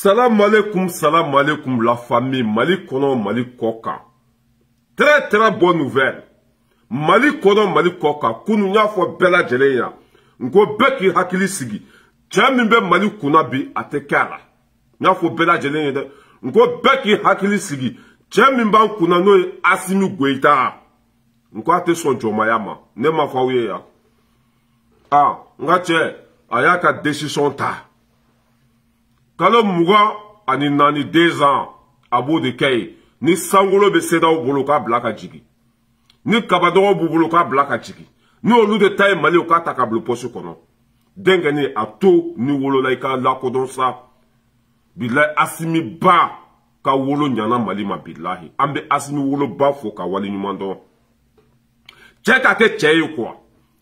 Salam alaikum la famille Mali Kono Mali Koka. Très très bonne nouvelle. Mali Kono Mali Koka. Kunu nya fo bela jeleya. Ngo beki hakili sigi. Chamimbe Mali Kuna bi atekala. Nya fo bela jeleya de. Ngo beki hakili sigi. Chamimbe kuna no asimi gweita. Ngo ate son jomayama. Ne ma fawiye ya. Ah, ngache ayaka décision ta. Kalo muga ani nani 2 ans abo de kay ni sangolo be seda o boloka blaka jigi ni kabadoro bu boloka blaka jigi ni olu de tay mali o ka takablo poso kono denga ni ato ni wolo laika la kodon sa billahi asimi ba ka wolo nyana mali ma billahi ambe asimi wolo ba fo ka wali nyumando cheka te cheyo kwa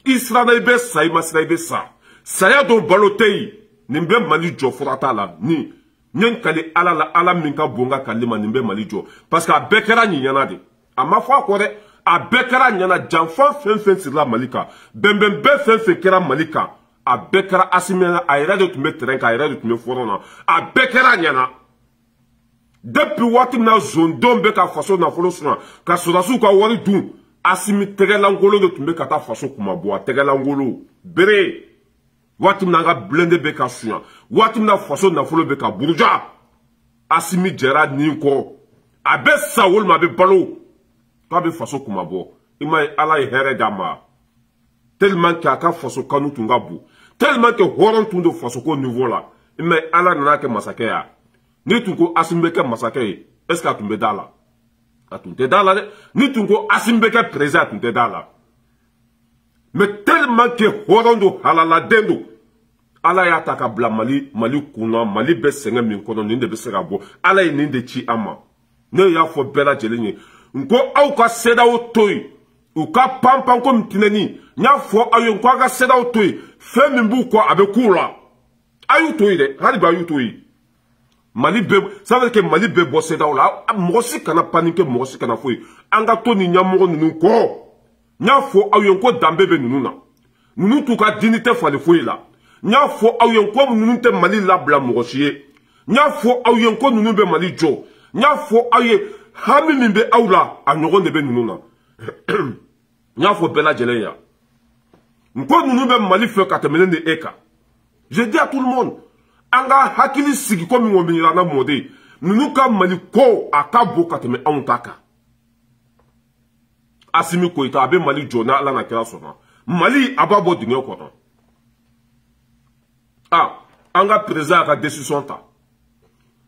israel be sai masrai be sa saya do balotei nimbe mali jo furata la ni nyen kali ala minka bonga kalima nimbe mali jo parce que a bekera nyana de ama fa ko de a bekera nyana janfan fen sur la malika bembe fen kera malika a bekera asimena a ira de tumbe trenka a ira de tumbe forona a bekera nyana depuis wati na zondo be ka faso na folo suna ka sodasu ka wari dun asimi tegela ngolo de tumbe kata faso kuma bo tegela ngolo bere watim nanga blende beka suya watim na faso na folo beka burja asimi jera ninko abe sawol ma be balo ka be faso kuma bo ima ala here dama tellement que aka faso kanu tunga bu tellement que horon tundo faso ko niveau là ima ala nana ke masake ya ni tunko asimbe ke masake est-ce que atumbe dala atunte dala de ni tunko asimbe ke président atunte dala. Mais tellement que horondo halala dendo ala ya taka bla mali kuna mali be senga min kono ninde be sega bo ala yi ninde chi ama ne ya fo bela jelenye nko au ka seda o toy u ka pampan ko mtineni nya fo ayo nko ka seda o toy fe min bu ko abe kula ayu toy de hali ba ayu toy mali be ça veut dire que mali be bo seda o la mo si kana panique mo si kana fo anga to ni nya mo nunu ko nya fo ayo ko dambe be nunu na nunu tu ka dignité fo le fo la nya fo ayo ko nunu te mali labla mo chier nya fo ayo ko nunu be mali jo nya fo ayo hami min be awla anyogo ne be nunu na nya fo bela jeleya nko nunu be mali fe katemene de eka. Je dis à tout le monde anga hakili sigi ko mi ngombi na mode nunu ka mali ko akabo kateme amuntaka asimi ko ita abe mali jona ala na kira sona mali ababo dinyo kono. Ah, anga président a décision ta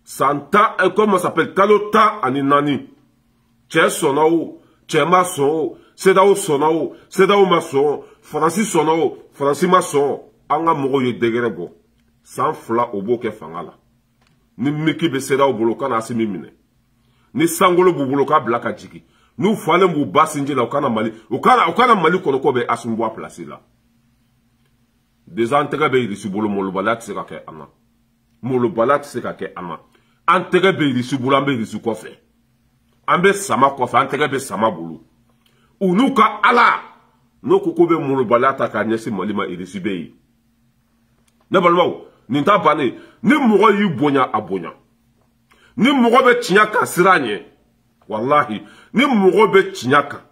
santa comment s'appelle kalota ani nani che sonao che maso sedao sonao sedao maso Francis sonao Francis maso anga mogo ye degere bo sans fla obo ke fangala ni miki be sedao boloka na asimi mine ni sangolo bu boloka blaka jiki nous fallait vous basinje la okana mali okana mali kono ko be asumbo place là des antega be iri bolo molo balat se ka ke ama molo balat se ka ke ama antega be iri bolo ambe iri ko fe ambe sama ko fe antega be sama bolo unuka ala no ko be molo balata ka nyesi malima iri be na balwa ni ta bane ni mogo yi bonya abonya ni mogo be tinya ka siranye wallahi ni mogo be chinyaka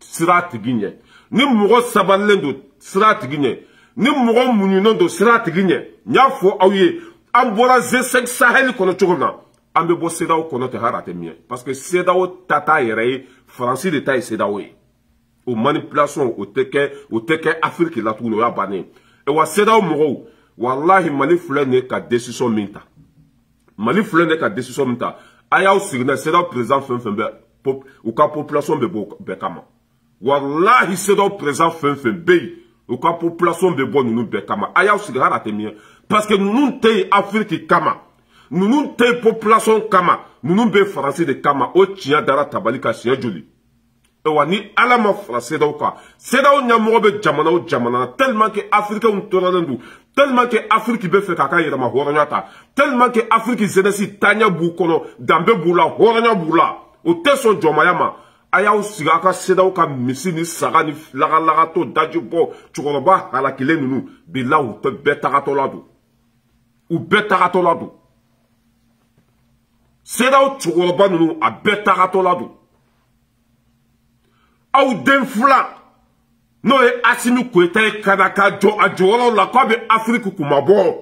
sirati ginye ni mogo sabalendo sirati ginye ni mogo munino do sirati ginye nya fo awye ambora Z5 Sahel kono chogona ambe bo sedao kono te harate mie parce que sedao tata yere français de taille sedao o manipulation o teke Afrique la tuno ya bane e wa sedao mogo wallahi mali flene ka décision minta mali flene ka décision minta aya o signal c'est dans présent fin ou ka population be kama wallahi c'est dans présent fin be ou ka population be bon nous be kama aya o signal atemie parce que nous te Afrique kama nous te population kama nous be français de kama o tia dara tabalika sia joli e wani alama français do ka c'est dans nyamo be jamana tellement que Afrique on torandu tellement que Afrique be fait kaka yira ma horanyata tellement que Afrique zenesi tanya bu kono dambe bula horanya bula o teso jomayama aya o siga ka seda o ka misini saga ni laga to dajubo chukoroba halakile nunu bila ou te betarato ladu ou betarato ladu CEDEAO cɛkɔrɔba ninnu a bɛɛ tagatɔla don. Aw den fila n'o ye Assimi Goïta ye ka na ka jɔ a jɔyɔrɔ la k'a bɛ Afrique kumabɔ.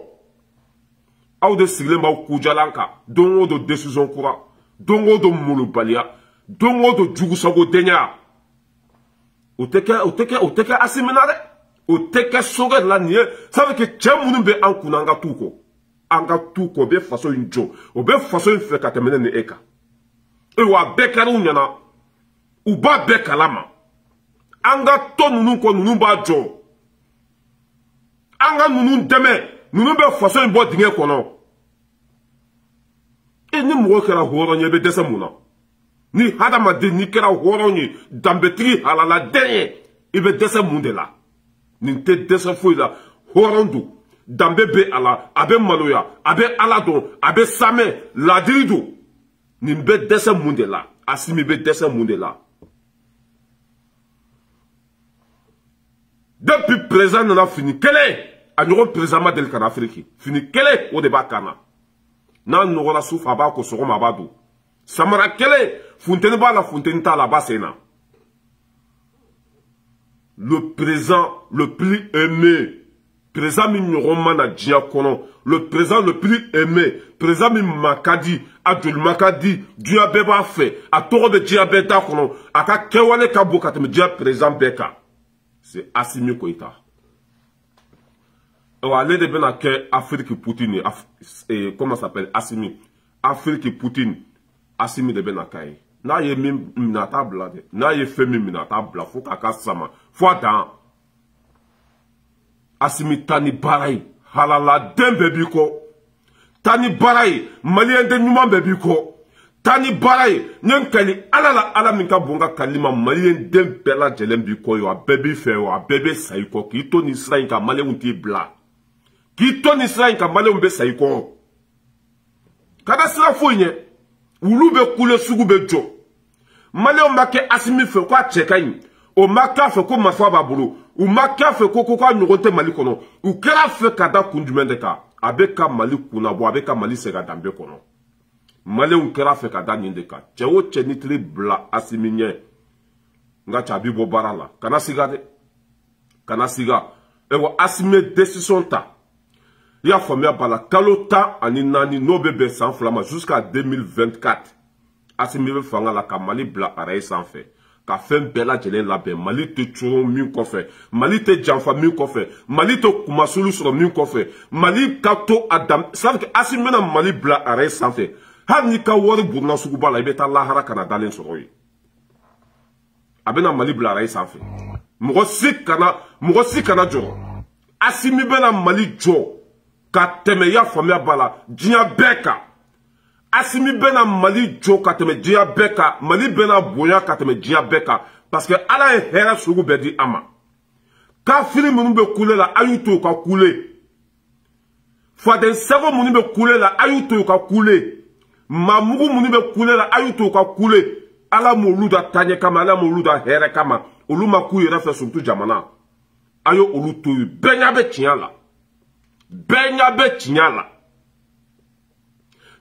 Aw de sigilen b'aw kujalan kan don o don décision kura, don o don molobaliya, don o don jugusagodenya. O tɛ kɛ Assimi na dɛ. O tɛ kɛ Sogɛl la nin ye. Ça veut dire que cɛ minnu bɛ an kunna an ka t'u kɔ. An ka t'u kɔ, o bɛ faso in jɔ. O bɛ faso in fɛ ka tɛmɛ ne ni e kan. Wa a bɛɛ kɛra u ɲɛna. U b'a bɛɛ kalama. An ka tɔ ninnu kɔ, ninnu b'a jɔ. An ka ninnu dɛmɛ, ninnu bɛ faso in bɔ dingɛ kɔnɔ. E ni mɔgɔ kɛra hɔrɔn ye, i bɛ dɛsɛ mun na? Ni hadamaden n'i kɛra hɔrɔn ye, danbetigi halaladen ye, i bɛ dɛsɛ mun de la? Nin tɛ dɛsɛ foyi la. Hɔrɔn don. Danbe bɛ a la, a bɛ maloya, a bɛ Ala dɔn, a bɛ samɛ, ladiri don. Nin bɛ dɛsɛ mun de la? Assimi bɛ dɛsɛ mun de la? Depuis président nana fini kelen, a ɲɔgɔn président ma deli ka na Afrique. Fini kelen, o de b'a kan na. N'a nɔgɔla su fɛ a b'a ko, sɔgɔma a b'a dun. Samara kelen, funteni b'a la, funteni t'a la, a b'a sen na. Le président le plus aimé, président min ɲɔgɔn ma na diɲɛ kɔnɔ, le président le plus aimé, président min ma ka di, a joli ma ka di, diɲɛ bɛɛ b'a fɛ, a tɔgɔ bɛ diɲɛ bɛɛ da kɔnɔ, a ka kɛwale ka bon ka tɛmɛ diɲɛ président bɛɛ kan. C'est Assimi Goïta. Ale de bɛna kɛ Afrique Poutine, comment ça s'appelle, Assimi. Afrique Poutine, Assimi de bɛna k'a ye. N'a ye min minɛ a t'a bila dɛ. N'a ye fɛn min minɛ a t'a bila fo k'a ka sama. Fo a dan. Assimi taa ni baara ye. Halaladen bɛɛ b'i kɔ. Taa ni baara ye. Maliyɛn den ɲuman bɛɛ b'i kɔ. Taa ni baara ye. N ye n kali Ala la, Ala min ka bon ka kali ma, maliyɛn den bɛɛ lajɛlen b'i kɔ yo. A bɛɛ b'i fɛ yo. A bɛɛ bɛ sa i kɔ. K'i to nin sira in kan, maliyɛnw t'i bila. K'i to nin sira in kan, maliyɛnw bɛ sa i kɔ. Kana sira foyi ɲɛ. Wulu bɛ kule, sugu bɛ jɔ. Maliyɛnw ma kɛ Assimi fɛ ko a cɛ ka ɲi. O ma k'a fɛ ko marifa b'a bolo. U ma k'a fɛ ko k'a ɲɔgɔn tɛ Mali kɔnɔ. U kɛra fɛ ka da kun jumɛn de kan? A bɛ ka Mali kunnabɔ, a bɛ ka Mali segin a danbe kɔnɔ. Maliyɛnw kɛra fɛ ka da nin de kan. Cɛ o cɛ ni teri bila Assimi ɲɛ. Nka cɛ a b'i bɔ baara la. Kana siga dɛ. Kana siga. Ewa Assimi ye décision ta. I y'a faamuya b'a la. Kalo 14 n'o bɛ bɛn san 2 ma jusqu'à 2024. Assimi bɛ fanga la ka Mali bila araye sanfɛ. Ka fɛn bɛɛ lajɛlen labɛn. Mali tɛ coron min kɔfɛ. Mali tɛ janfa min kɔfɛ. Mali tɛ kumasulu sɔrɔ min kɔfɛ. Mali ka to a dan. C'est à dire que Assimi bɛna Mali bila araye sanfɛ. Hali n'i ka wari buruna suguba la, i bɛ taa lahara kana dalen sɔrɔ yen. A bɛna Mali bila araye sanfɛ. Mɔgɔ si kana jɔ. Assimi bɛna Mali jɔ ka tɛmɛ, i y'a faamuya b'a la, diɲɛ bɛɛ kan. Assimi bɛna Mali jɔ ka tɛmɛ diɲɛ bɛɛ kan. Mali bɛna bonya ka tɛmɛ diɲɛ bɛɛ kan. Parce que Ala ye hɛrɛ sugu bɛɛ di a ma. Kafiri minnu bɛ kule la, a y'u to u ka kule. Faden sɛgɛ minnu bɛ kule la, a y'u to u ka kule. Mamugu minnu bɛ kule la, a y'u to u ka kule. Ala m'olu da taɲɛ kama, Ala m'olu da hɛrɛ kama. Olu ma k'u yɛrɛ fɛ surtout jamana. A ye olu to yen. Bɛɛ ɲɛ bɛ tiɲɛ la. Bɛɛ ɲɛ bɛ tiɲɛ la.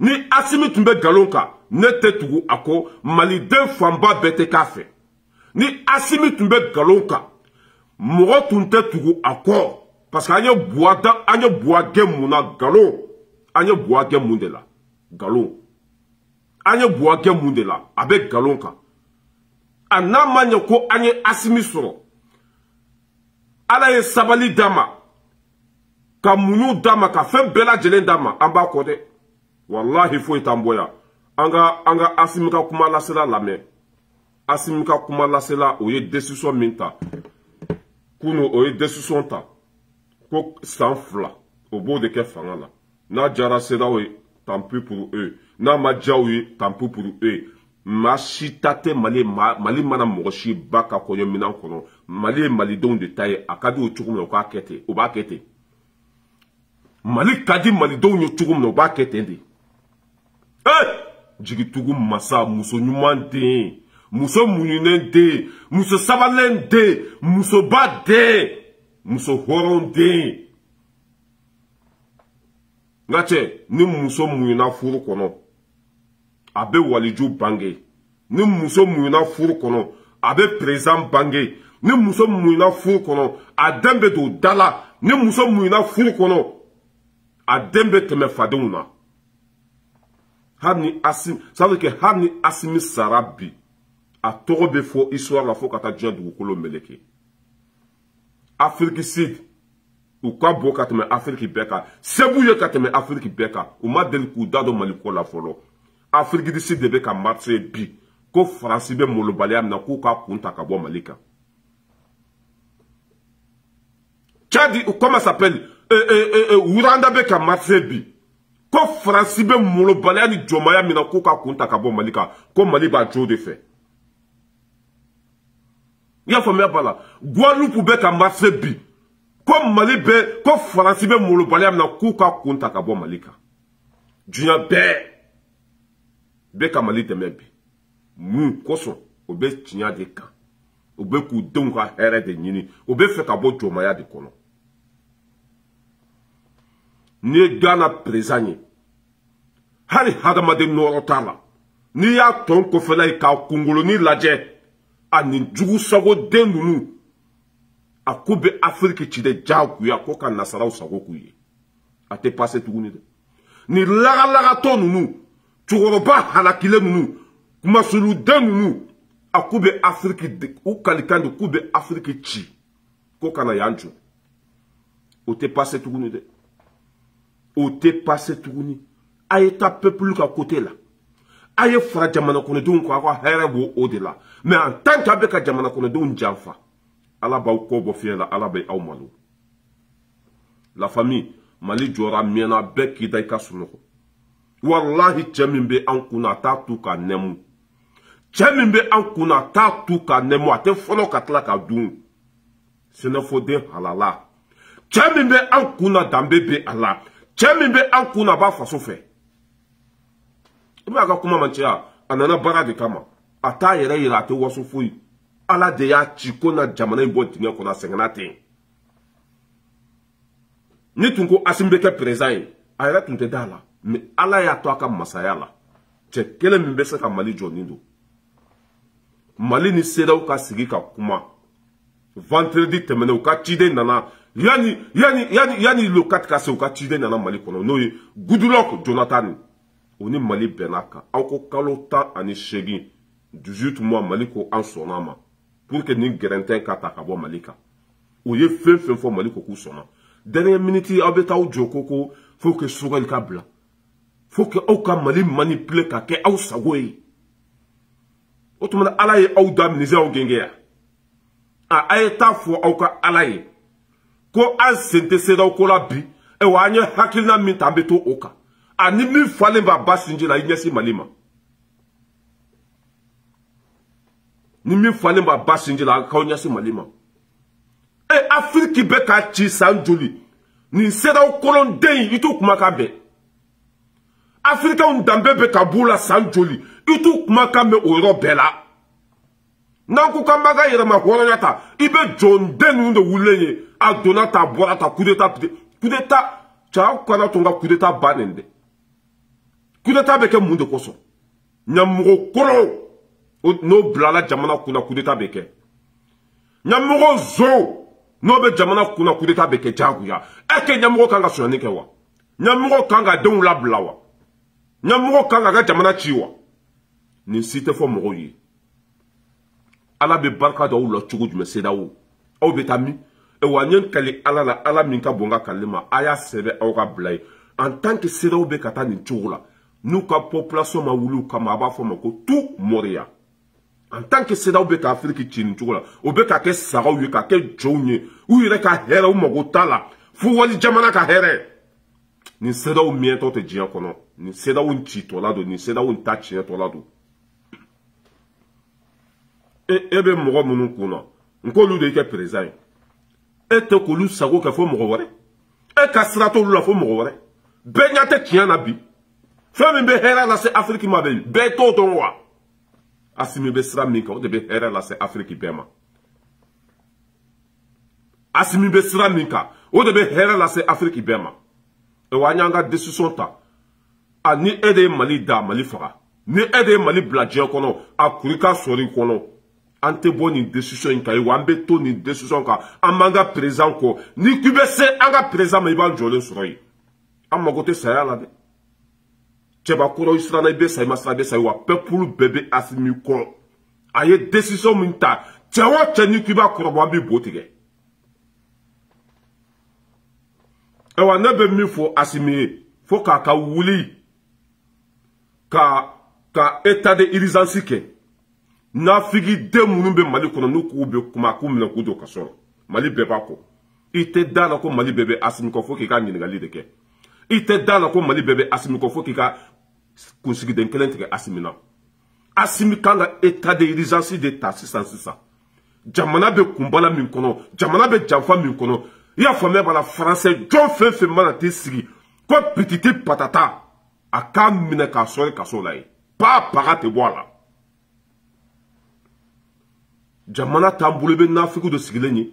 Ni Assimi tun bɛ nkalon kan, ne tɛ tugu a kɔ, Maliden fanba bɛɛ tɛ k'a fɛ. Ni Assimi tun bɛ nkalon kan, mɔgɔ tun tɛ tugu a kɔ. Parce que an ye buwa gɛn mun na nkalon. An ye buwa gɛn mun de la? Nkalon. An ye buwa gɛn mun de la? A bɛ nkalon kan. A n'a ma ɲɛ ko an ye Assimi sɔrɔ. Ala ye sabali d'a ma. Ka muɲu d'a ma, ka fɛn bɛɛ lajɛlen d'a ma. An b'a kɔ dɛ. Wallahi foyi t'an bɔ yan. An ka Assimi ka kuma lasela lamɛn. Assimi ka kuma lasela, o ye décision min ta. Kunu o ye décision ta. Ko san 2 o b'o de kɛ fanga la. N'a jara CEDEAO ye, tant pis pour eux. N'a ma diya u ye, tant pis pour eux. Maa si ta tɛ Mali mana mɔgɔ si ba ka kɔɲɔminan kɔnɔ. Mali ye malidenw de ta ye. A ka di o cogo min na, o k'a kɛ ten. O b'a kɛ ten. Mali ka di malidenw ye cogo min na, o b'a kɛ ten de. Jigitugu masa, muso ɲuman den, muso muɲunen den, muso sabalen den, musoba den, muso hɔrɔn den. Nka cɛ, ni muso muɲuna furu kɔnɔ, a bɛ waliju bange ni muso muɲuna furu kɔnɔ a bɛ président bange ni muso muɲuna furu kɔnɔ a den bɛ don da la ni muso muɲuna furu kɔnɔ a den bɛ tɛmɛ fadenw na hali ni Asimi ça veut dire que hali ni Asimi sara bi a tɔgɔ bɛ fɔ histoire la fo ka taa diɲɛ dugukolo meleke Afrique Sud u ka bɔ ka tɛmɛ Afrique bɛɛ kan sebu ye ka tɛmɛ Afrique bɛɛ kan u ma deli k'u da don Mali ko la fɔlɔ Afrique du Sud de bɛ ka marché bi ko Faransi bɛ molobaliya min na k'u ka kun ta ka bɔ Mali kan Tchad comment s'appelle Ouganda bɛ ka marché bi ko Faransi bɛ molobaliya ni jɔnmaya min na k'u ka kun ta ka bɔ Mali kan ko Mali b'a jo de fɛ i y'a faamuya b'a la Guadeloupe bɛ ka marché bi ko Mali bɛ ko Faransi bɛ molobaliya min na k'u ka kun ta ka bɔ Mali kan diɲɛ bɛɛ ka Mali dɛmɛ bi mun kosɔn o bɛ tiɲɛ de kan o bɛ k'u denw ka hɛrɛ de ɲini o bɛ fɛ ka bɔ jɔnmaya de kɔnɔ n'i ye Ghana président ye hali hadamaden nɔrɔ t'a la n'i y'a tɔn kɔfɛla ye k'a kunkolonin lajɛ a nin jugu sago den ninnu a ko bɛ Afrique ci de jagoya ko ka nasaraw sago k'u ye a tɛ passé tuguni dɛ ni lagalagatɔ ninnu cɛkɔrɔba halakilen ninnu kumasuluden ninnu a k'u bɛ Afrique u kalikan de k'u bɛ Afrique ci ko kana yan jɔ o tɛ passé tuguni dɛ o tɛ passé tuguni a ye taa peuple ka côté la a ye fara jamana kɔnɔdenw kɔ a ka hɛrɛ b'o o de la mais en tant que a bɛ ka jamana kɔnɔdenw janfa Ala b'aw kɔ bɔ fiɲɛ la Ala bɛ aw malo la famille Mali jɔra miɛna bɛɛ k'i da i ka sunɔgɔ wallahi cɛ min bɛ an kunna a t'a tu ka nɛmu cɛ min bɛ an kunna a t'a tu ka nɛmu a tɛ fɔlɔ ka tila ka dun sɛnɛfɔden halala cɛ min bɛ an kunna danbe bɛ a la cɛ min bɛ an kunna a b'a faso fɛ i b'a ka kuma man caya a nana baara de kama a t'a yɛrɛ yira a tɛ waso foyi Ala de y'a ci ko na jamana in bɔ dingɛ kɔnɔ a sɛgɛnna ten ni tun ko Asimi bɛ kɛ président ye a yɛrɛ tun tɛ da la mais Ala y'a to a ka masaya la cɛ kelen min bɛ se ka Mali jɔ nin don Mali ni CEDEAO ka sigi ka kuma vendredi tɛmɛnen u ka ciden nana yani le 4 ka se u ka ciden nana Mali kɔnɔ n'o ye Goodluck Jonathan o ni Mali bɛnna kan aw ko kalo 18 18 mois Mali ko an sɔnna ma pour que nin gɛrɛntɛn ka ta ka bɔ Mali kan o ye fɛn fɛn fɔ Mali ko k'u sɔnna dernière minute aw bɛ taa aw jɔ ko faut que Sogɛli ka bila faut que aw ka Mali manipuler ka kɛ aw sago ye o tuma na Ala ye aw da ministère gɛngɛ a ye taa fɔ aw ka Ala ye ko an sen tɛ CEDEAO ko la bi wa an ye hakilina min ta an bɛ to o kan a ni min falen b'a ba sinji la i ɲɛsin Mali ma ni min falen b'a ba sinji la k'aw ɲɛsin Mali ma Afrique bɛ k'a ci san joli nin CEDEAO kolonden i t'u kumakan bɛɛ Africains danbe bɛ ka b'u la san joli i t'u kumakan mɛn o yɔrɔ bɛɛ la n'an ko k'an b'a ka yɛrɛma hɔrɔnya ta i bɛ jɔnden ninnu de wulilen ye a donna ta a bɔra ta coup d'état cɛ aw kana to n ka coup d'état bannen dɛ coup d'état bɛ kɛ mun de kosɔn ɲɛmɔgɔ kɔrɔ n'o bilala jamana kunna coup d'état bɛ kɛ ɲɛmɔgɔ zo n'o bɛ jamana kunna coup d'état bɛ kɛ jagoya est-ce que ɲɛmɔgɔ kan ka sonyani kɛ wa ɲɛmɔgɔ kan ka denw labila wa ɲɛmɔgɔ kan ka jamana ci wa nin si tɛ fɔ mɔgɔw ye Ala bɛ barika da aw la cogo jumɛn CEDEAO aw bɛ taa min wa n ye n kali Ala la Ala min ka bon n ka kali ma a y'a sɛbɛn aw ka bila ye en tant que CEDEAO bɛ ka taa nin cogo la n'u ka population ma wuli u kama a b'a fɔ ma ko tout moriya en tant que CEDEAO bɛ ka Afrique ci nin cogo la o bɛ ka kɛ sagaw ye ka kɛ jɔnw ye u yɛrɛ ka hɛrɛ u mago t'a la fo wali jamana ka hɛrɛ nin CEDEAO miɛntɔ tɛ diɲɛ kɔnɔ nin CEDEAO citɔla don nin CEDEAO ta tiɲɛtɔla don e bɛ mɔgɔ minnu kunna n k'olu de kɛ président ye e tɛ k'olu sago kɛ fo mɔgɔ wɛrɛ e ka sira t'olu la fo mɔgɔ wɛrɛ bɛɛ ɲɛ tɛ tiɲɛ na bi fɛn min bɛ hɛrɛ lase Afrique ma bɛ bɛɛ t'o dɔn wa Asimi bɛ sira min kan o de bɛ hɛrɛ lase Afrique bɛɛ ma Asimi bɛ sira min kan o de bɛ hɛrɛ lase Afrique bɛɛ ma wa an y'an ka décision ta ni e de ye Mali da Mali faga ni aide Mali bladje kono a kurika sori kono ante bon ni décision in kai wambe to ni décision ka amanga président ko ni kubese anga président ma ibal jole soroyi amagote saya la de cheba kuro israna be say masra be say wa peuple bébé asimi ko aye décision minta chewa cheni kuba kuro wambe botige e wa nebe mi fo asimi fo ka wuli ka état de urgence ke na figi de munu be Mali kono no ku be kuma ku mna ku do kasoro Mali be bako ite dala ko Mali bebe asimi ko fo ki ka nyingali de ke ite dala ko Mali bebe asimi ko fo ki ka kunsigi den kelente ke asimi na asimi kanga état de urgence de ta 600 jamana be kumbala min kono jamana be jamfa min kono ya famé bala français John fe mana te sigi ko petite patata aka mine ka sori kasola yi pa te boala jamana tambule be nafiku de sigileni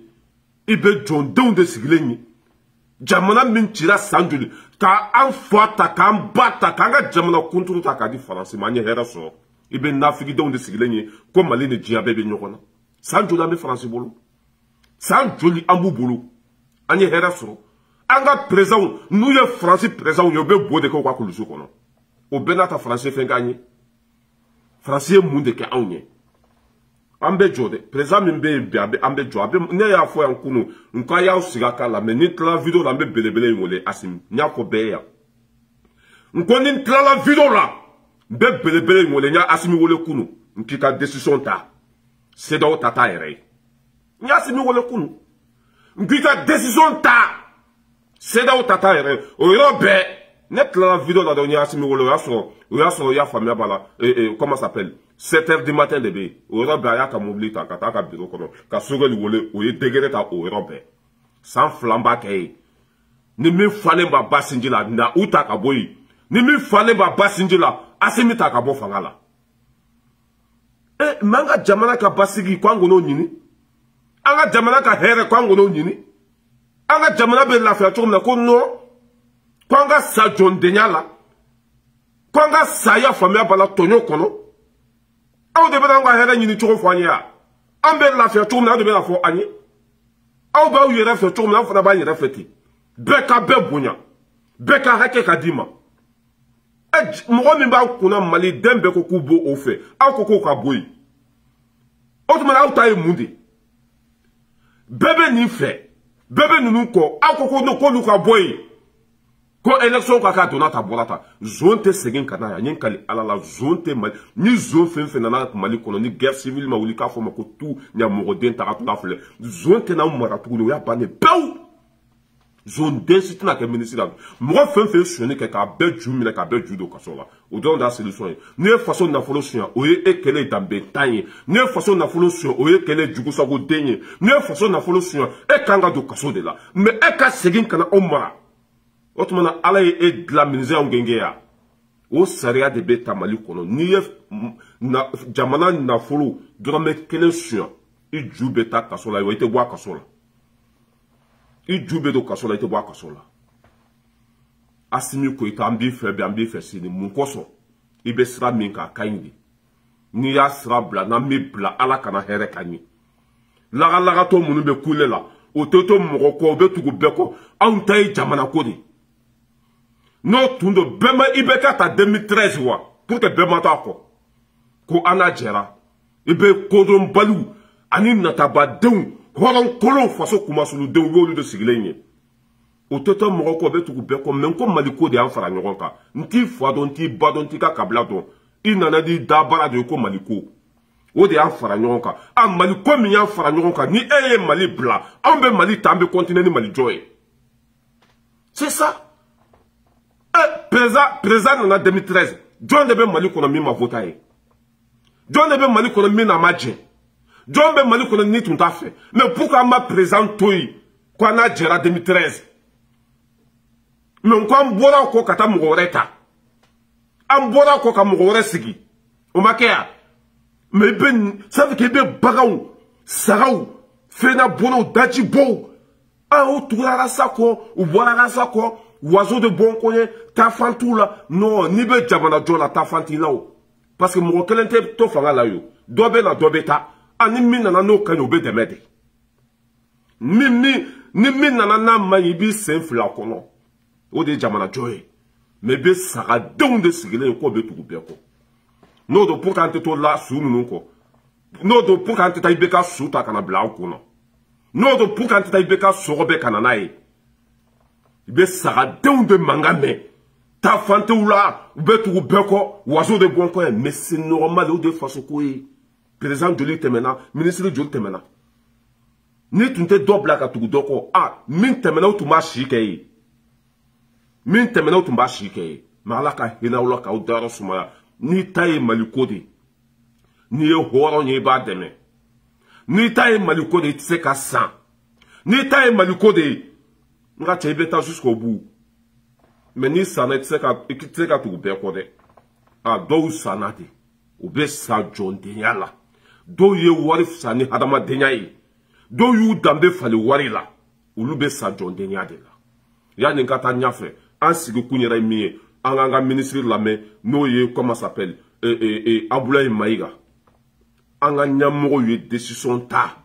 ibe jondew de sigileni jamana min cira sanjuli ka an fata ka an bata ka nga jamana kunturu ta ka di faransi ma nye hera so ibe nafiki dew de sigileni ko Mali ne jiya bebe nyokona sanjuli ambe faransi bolo sanjuli ambu bolo anye hera so anga présent nous ye faransi présent yo be bode ko kwa kulusu kono o benata faransi fenganye faransi munde ke anye ambe jode présent mbe biabe ambe joabe ne ya fo yankunu nka ya usiga kala me ni tla video la mbe belebele ngole asim nya ko be ya nko ni tla la video la be belebele ngole nya asimi wole kunu nkika décision ta c'est do tata ere nya asimi wole kunu nkika décision ta c'est do tata ere o yo be ne tla la video la do nya asimi wole ya so ya famia bala comment ça s'appelle 7h du matin de bé o Europe ya ka mobili ta ka ta ka bureau kono ka sogeli wole o ye degere ta o Europe sans flamba kay ni mi fale ba basinjila na uta ka boyi ni mi fale ba basinjila asimi ta ka bo fangala manga jamana ka basigi kwangu no nyini anga jamana ka here kwangu no nyini anga jamana be la fa na ko no kwanga sa John Denyala kwanga sa ya famia bala tonyo kono aw de bena ngwa hera nyini choko fanya ambe la fe choko na de bena fo anyi aw ba yere fe choko na fo na ba yere feti beka be bunya beka hake kadima mo mi ba kuna Mali dembe ko kubo ofe aw ko ka boyi otuma aw tay mundi bebe ni fe bebe nunu ko aw ko no ko lu ka boyi ko élection ka donata bolata zone te segin kana ya nyen kali alala zone te Mali ni zone fen na Mali kono ni guerre civile ma wuli ka fo mako tout nya mo den ta na fle zone te na mara tukuno ya bane pew zone densité na ke ministre mo fen soni ke ka be jumi ka be judo ka so la o don da solution ni façon na solution o ye ekele dambe tanye ni façon na solution o ye kele jugo so go denye ni façon na solution e kanga do kaso de la mais e ka segin kana o mara otumana ala ye de la ministère ngenge ya o sariya de beta Mali kono ni na jamana na folo drame kelen suya I jube ta kasola yo ite bwa kasola I jube do kasola ite bwa kasola asimi ko ita ambi fe sini mun koso ibe sra min ka kaindi ni ya sra bla na mi bla ala kana here kanyi laga to munu be kulela o toto mo ko be tugu be ko an tay jamana ko di no tundo bema ibeka ta 2013 wa pour que bema ta ko ana jera ibe kodron balu ani nataba deun horon kolon faso kuma sulu deun yolu de sigilenye o toto mo ko be tugu be ko men ko maliko de an fara nyogon ka nti fado nti bado nti ka kabla don inana di dabara de ko maliko o de an fara nyogon ka an maliko mi an fara nyogon ka ni eye Mali bla an be Mali tambe continuer ni Mali joy c'est ça. Président en 2013, John Debe Mali kono mi ma votaye. John Debe Mali kono mi na maje. John Debe Mali kono ni tout à fait. Mais pourquoi ma présent toi quand na jera 2013? Mais quand mbora ko kata mugoreta. Ambora ko ka mugore sigi. O makea. Mais ben ça veut que be bagaw, saraw, fena bono daji bo. A o turara sako, o boara sako. Oiseau de bon koye, ta fantoula, non, ni be jamana jola ta fantila. parce que mɔgɔ kelen tɛ to fanga la yo dɔ bɛ na dɔ bɛ taa ani min nana n'o ka ɲi o bɛ dɛmɛ de ni min nana n'a ma ɲi i b'i sen fila kɔnɔ o de ye jamana jɔ ye mais i bɛ sagadenw de sigilen ye k'o bɛ tugu bɛɛ kɔ n'o don pour que an tɛ to la su ninnu kɔ n'o don pour que an tɛ taa i bɛ ka su ta ka na bila aw kunna n'o don pour que an tɛ taa i bɛ ka sɔgɔ bɛɛ ka na n'a ye i bɛ sagadenw de mankan mɛn taa fantew la u bɛ tugu bɛɛ kɔ waso de bɔ n kɔ ye mais c'est normal o de ye fasoko ye président joli tɛmɛna ministre joli tɛmɛna ni tun tɛ dɔ bila ka tugu dɔ kɔ min tɛmɛna o tun b'a si kɛ ye min tɛmɛna o tun b'a si kɛ ye mais ala ka hinɛ aw la k'aw dayɔrɔ sumaya n'i ta ye maliko de n'i ye hɔrɔn ye i b'a dɛmɛ n'i ta ye maliko de i tɛ se ka san n'i ta ye maliko de ye n ka cɛ i bɛ taa jusqu'au bout mais n'i sanna i tɛ se ka tugu bɛɛ kɔ dɛ dɔw sanna de u bɛ sa jɔndenya la dɔw ye wari fisa ni hadamadenya ye dɔw y'u danbe fali wari la olu bɛ sa jɔndenya de la yanni n ka taa ɲɛfɛ an sigi kun yɛrɛ ye min ye an k'an ka ministre lamɛn n'o ye comment s'appelle Abdoulaye Maïga an ka ɲɛmɔgɔw ye décision ta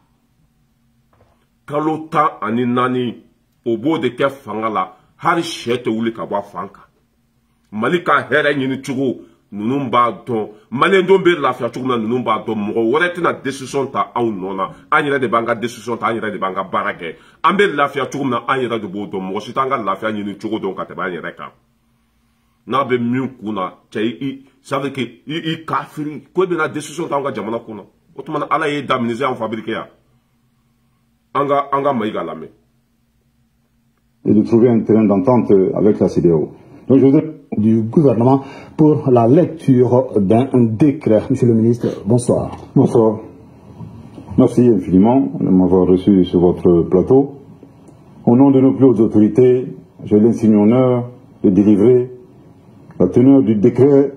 kalo 14 o b'o de kɛ fanga la hali sɛ tɛ wuli ka bɔ a fan kan Mali ka hɛrɛ ɲini cogo ninnu b'a dɔn maliyɛndenw bɛ lafiya cogo min na ninnu b'a dɔn mɔgɔ wɛrɛ tɛna décision ta anw nɔ na an yɛrɛ de b'an ka décision ta an yɛrɛ de b'an ka baara kɛ an bɛ lafiya cogo min na an yɛrɛ de b'o dɔn mɔgɔ si t'an ka lafiya ɲini cogo dɔn ka tɛmɛ an yɛrɛ kan n'a bɛ min kun na cɛ ça veut dire que i kafiri ko i bɛna décision ta anw ka jamana kun na o tuma na ala y'e da ministère en fabriqué yan an ka Maïga lamɛn. Et de trouver un terrain d'entente avec la CEDEAO. Donc je voudrais du gouvernement pour la lecture d'un décret. Monsieur le ministre, bonsoir. Bonsoir. Merci infiniment de m'avoir reçu sur votre plateau. Au nom de nos plus hautes autorités, j'ai l'insigne honneur de délivrer la teneur du décret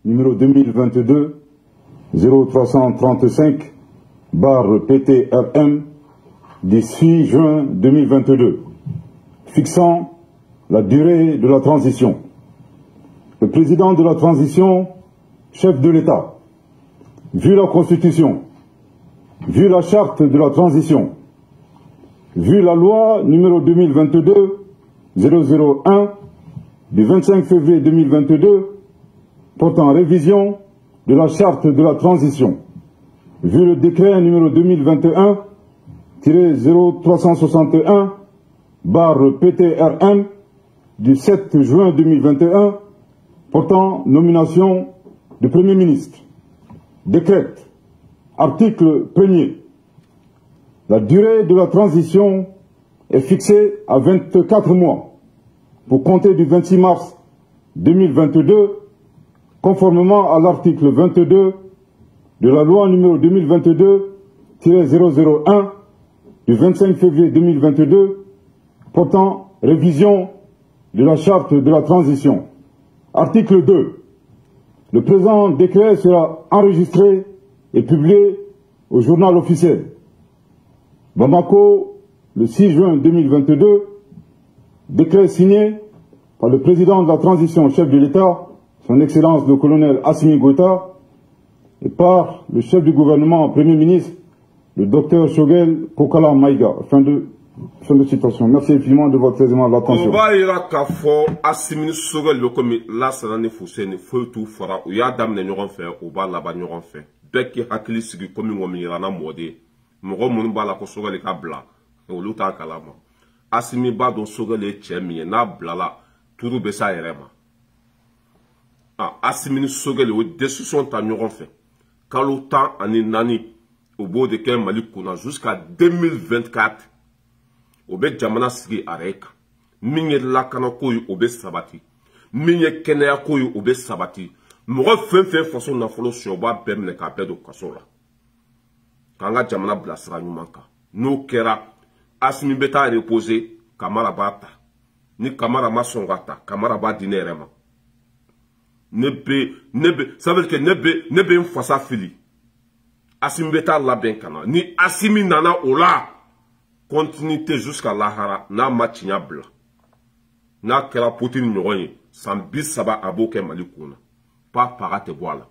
numéro 2022-0335/PTRM du 6 juin 2022, fixant la durée de la transition. Le président de la transition, chef de l'État, vu la Constitution, vu la charte de la transition, vu la loi numéro 2022-001 du 25 février 2022 portant révision de la charte de la transition, vu le décret numéro 2021-0361/PTRM du 7 juin 2021 portant nomination du Premier ministre, décrète, article 1er, la durée de la transition est fixée à 24 mois pour compter du 26 mars 2022, conformément à l'article 22 de la loi numéro 2022-001 du 25 février 2022 portant révision de la charte de la transition. Article 2. Le présent décret sera enregistré et publié au journal officiel. Bamako, le 6 juin 2022, décret signé par le président de la transition, chef de l'État, son Excellence le colonel Assimi Goïta, et par le chef du gouvernement, Premier ministre, le docteur Choguel Kokala Maïga. Fin de citation. Merci infiniment de votre traitement de l'attention. On va ira k'a fɔ Assimi Choguel le komi lasana ni Fuseni foyi t'u fara u y'a daminɛ ɲɔgɔn fɛ u b'a laban ɲɔgɔn fɛ bɛɛ k'i hakili sigi komi ŋɔmi yirana mɔden ye mɔgɔ minnu b'a la ko Choguel ka bila olu t'a kalama Assimi b'a dɔn Choguel ye cɛ min ye n'a bilala turu bɛ s'a yɛrɛ ma Assimi ni Choguel o décision ta ɲɔgɔn fɛ kalo 14 o b'o de kɛ Mali kunna jusqu'à 2024 o bɛ jamana sigi a yɛrɛ kan min ye lakanako ye o bɛ sabati min ye kɛnɛyako ye o bɛ sabati mɔgɔ fɛn fɛn faso nafolo sɔrɔ o b'a bɛɛ minɛ k'a bɛɛ don kaso la k'an ka jamana bila sira ɲuman kan n'o kɛra Assimi bɛ taa reposer Kamara b'a ta ni Kamara ma sɔn ka ta Kamara b'a di ne yɛrɛ ma ça veut dire que ne bɛ n fasa fili Assimi bɛ taa labɛn ka na ni Assimi nana o la continuité jusqu'à lahara n'a ma tiɲɛ bila n'a kɛra Poutine ɲɔgɔn ye san 30 a b'o kɛ Mali kunna pas paga tɛ bɔ a la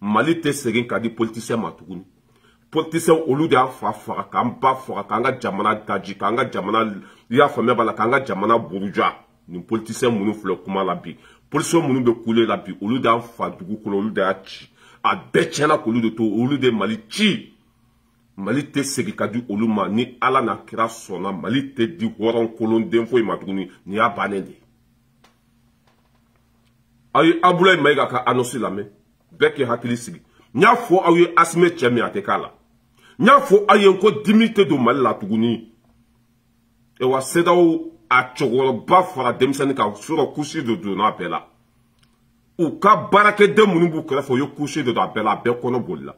Mali te segin ka di politicien ma tuguni. Politicien olu de fa faga kan ba faga kan ga jamana daji kan ga jamana ya famia bala kan ga jamana buruja ni politicien munu fle kuma la bi politicien munu be couler la bi olu de fa dugu ko olu de achi a betchena ko olu de to olu de Mali chi Mali te segi ka di olu ma ni ala na kira sona Mali te di horon kolon den fo ma tuguni ni ya banende ay Abdoulaye Maïga ka annoncer la me beke hakili sigi nya fo awe asme chemi atekala nya fo ayen ko dimité do Mali la tuguni e wa sedaw a chogoro ba fara demsani ka suro kushi do na bela u ka barake de munubu kala fo yo kushi do bela be kono bolla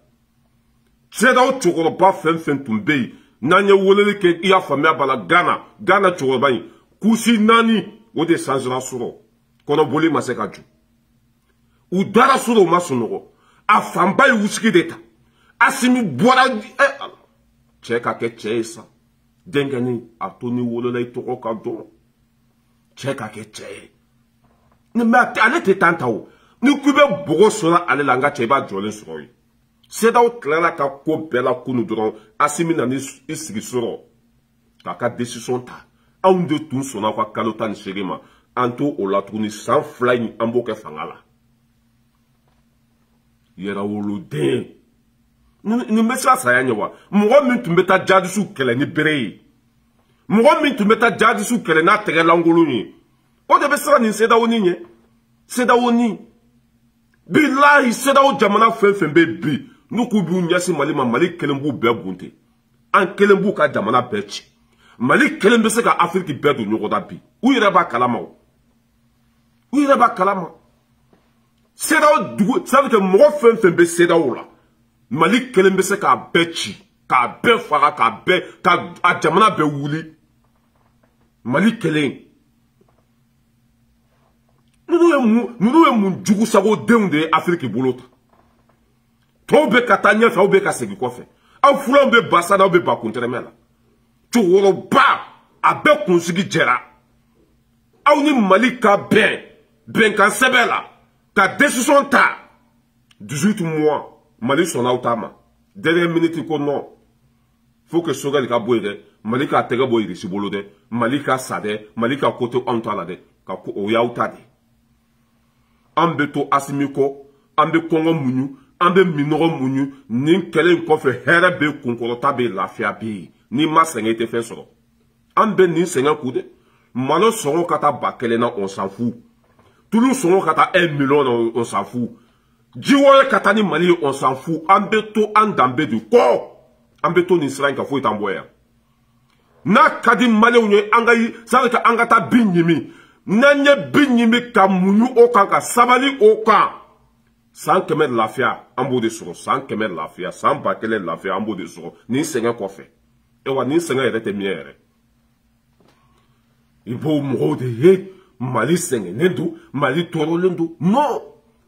sedaw chogoro ba fen tumbe nanye wolele ke iya famia bala Ghana chogoro bani kushi nani o de sanjra suro kono boli maseka ju u dara suro masunogo a famba yi wusiki deta asimi bora cheka ke chesa dengani atoni wolola itoko ka do cheka ke che ni ma ale te tantawo ni kube bogo sora ale langa cheba jolin soroyi sedaw klara ka ko bela kunu doron asimi na ni isigi soro ka decision ta aun de tun sona kwa kalota ni shirima anto olatuni sans fly amboke fangala yera wolo den ni mesa saya nyawa mo min tumbeta jadisu kele ni bere mo min tumbeta jadisu kele na tere langolo ni o de besra ni seda woni nye seda woni billahi seda o jamana fen be bi nuku bi nyasi Mali kelembu be bunte an kelembu ka jamana bechi Mali kelembe se ka Afrique be do nyogoda bi u yera ba kalama Sedaw dugu ça veut dire mo fen be sedaw la Mali kelembe se ka bechi ka be fara ka a jamana be wuli Mali kelen nous mun jugu sago deunde Afrique bolota to be katanya fa be ka segi ko fe aw fulon be basada be ba kuntremela to woro ba abe kunsigi jera aw ni Mali ka ben kan sebela ka décision ta 18 mois Mali son autama dernière minute ko non faut que sogal ka boyde Mali ka tega boyde si bolode Mali ka sade Mali ka kote ontala de ka ko o yautade ambeto asimiko ambe kongo munyu ambe minoro munyu ni kele ko fe here be kunkorota be lafia be ni masenge te fe soro ambe ni senga kude malo songo kata bakele na on s'en fout Toulouse sont kata 1 million on s'en fout. Jiwoye kata ni Mali on s'en fout. Ambeto andambe du ko. Ambeto ni srank ka fo itamboya. Na kadi Mali unye angayi sa ka angata binyimi. Nanye binyimi ka munyu okan ka sabali okan. Sans kemer lafia ambo de soro, sans kemer lafia, sans bakele lafia ambo de soro. Ni senga ko fe. Ewa ni senga erete miere. Ibo mo de he Mali senge nendu, Mali toro lendu. Non!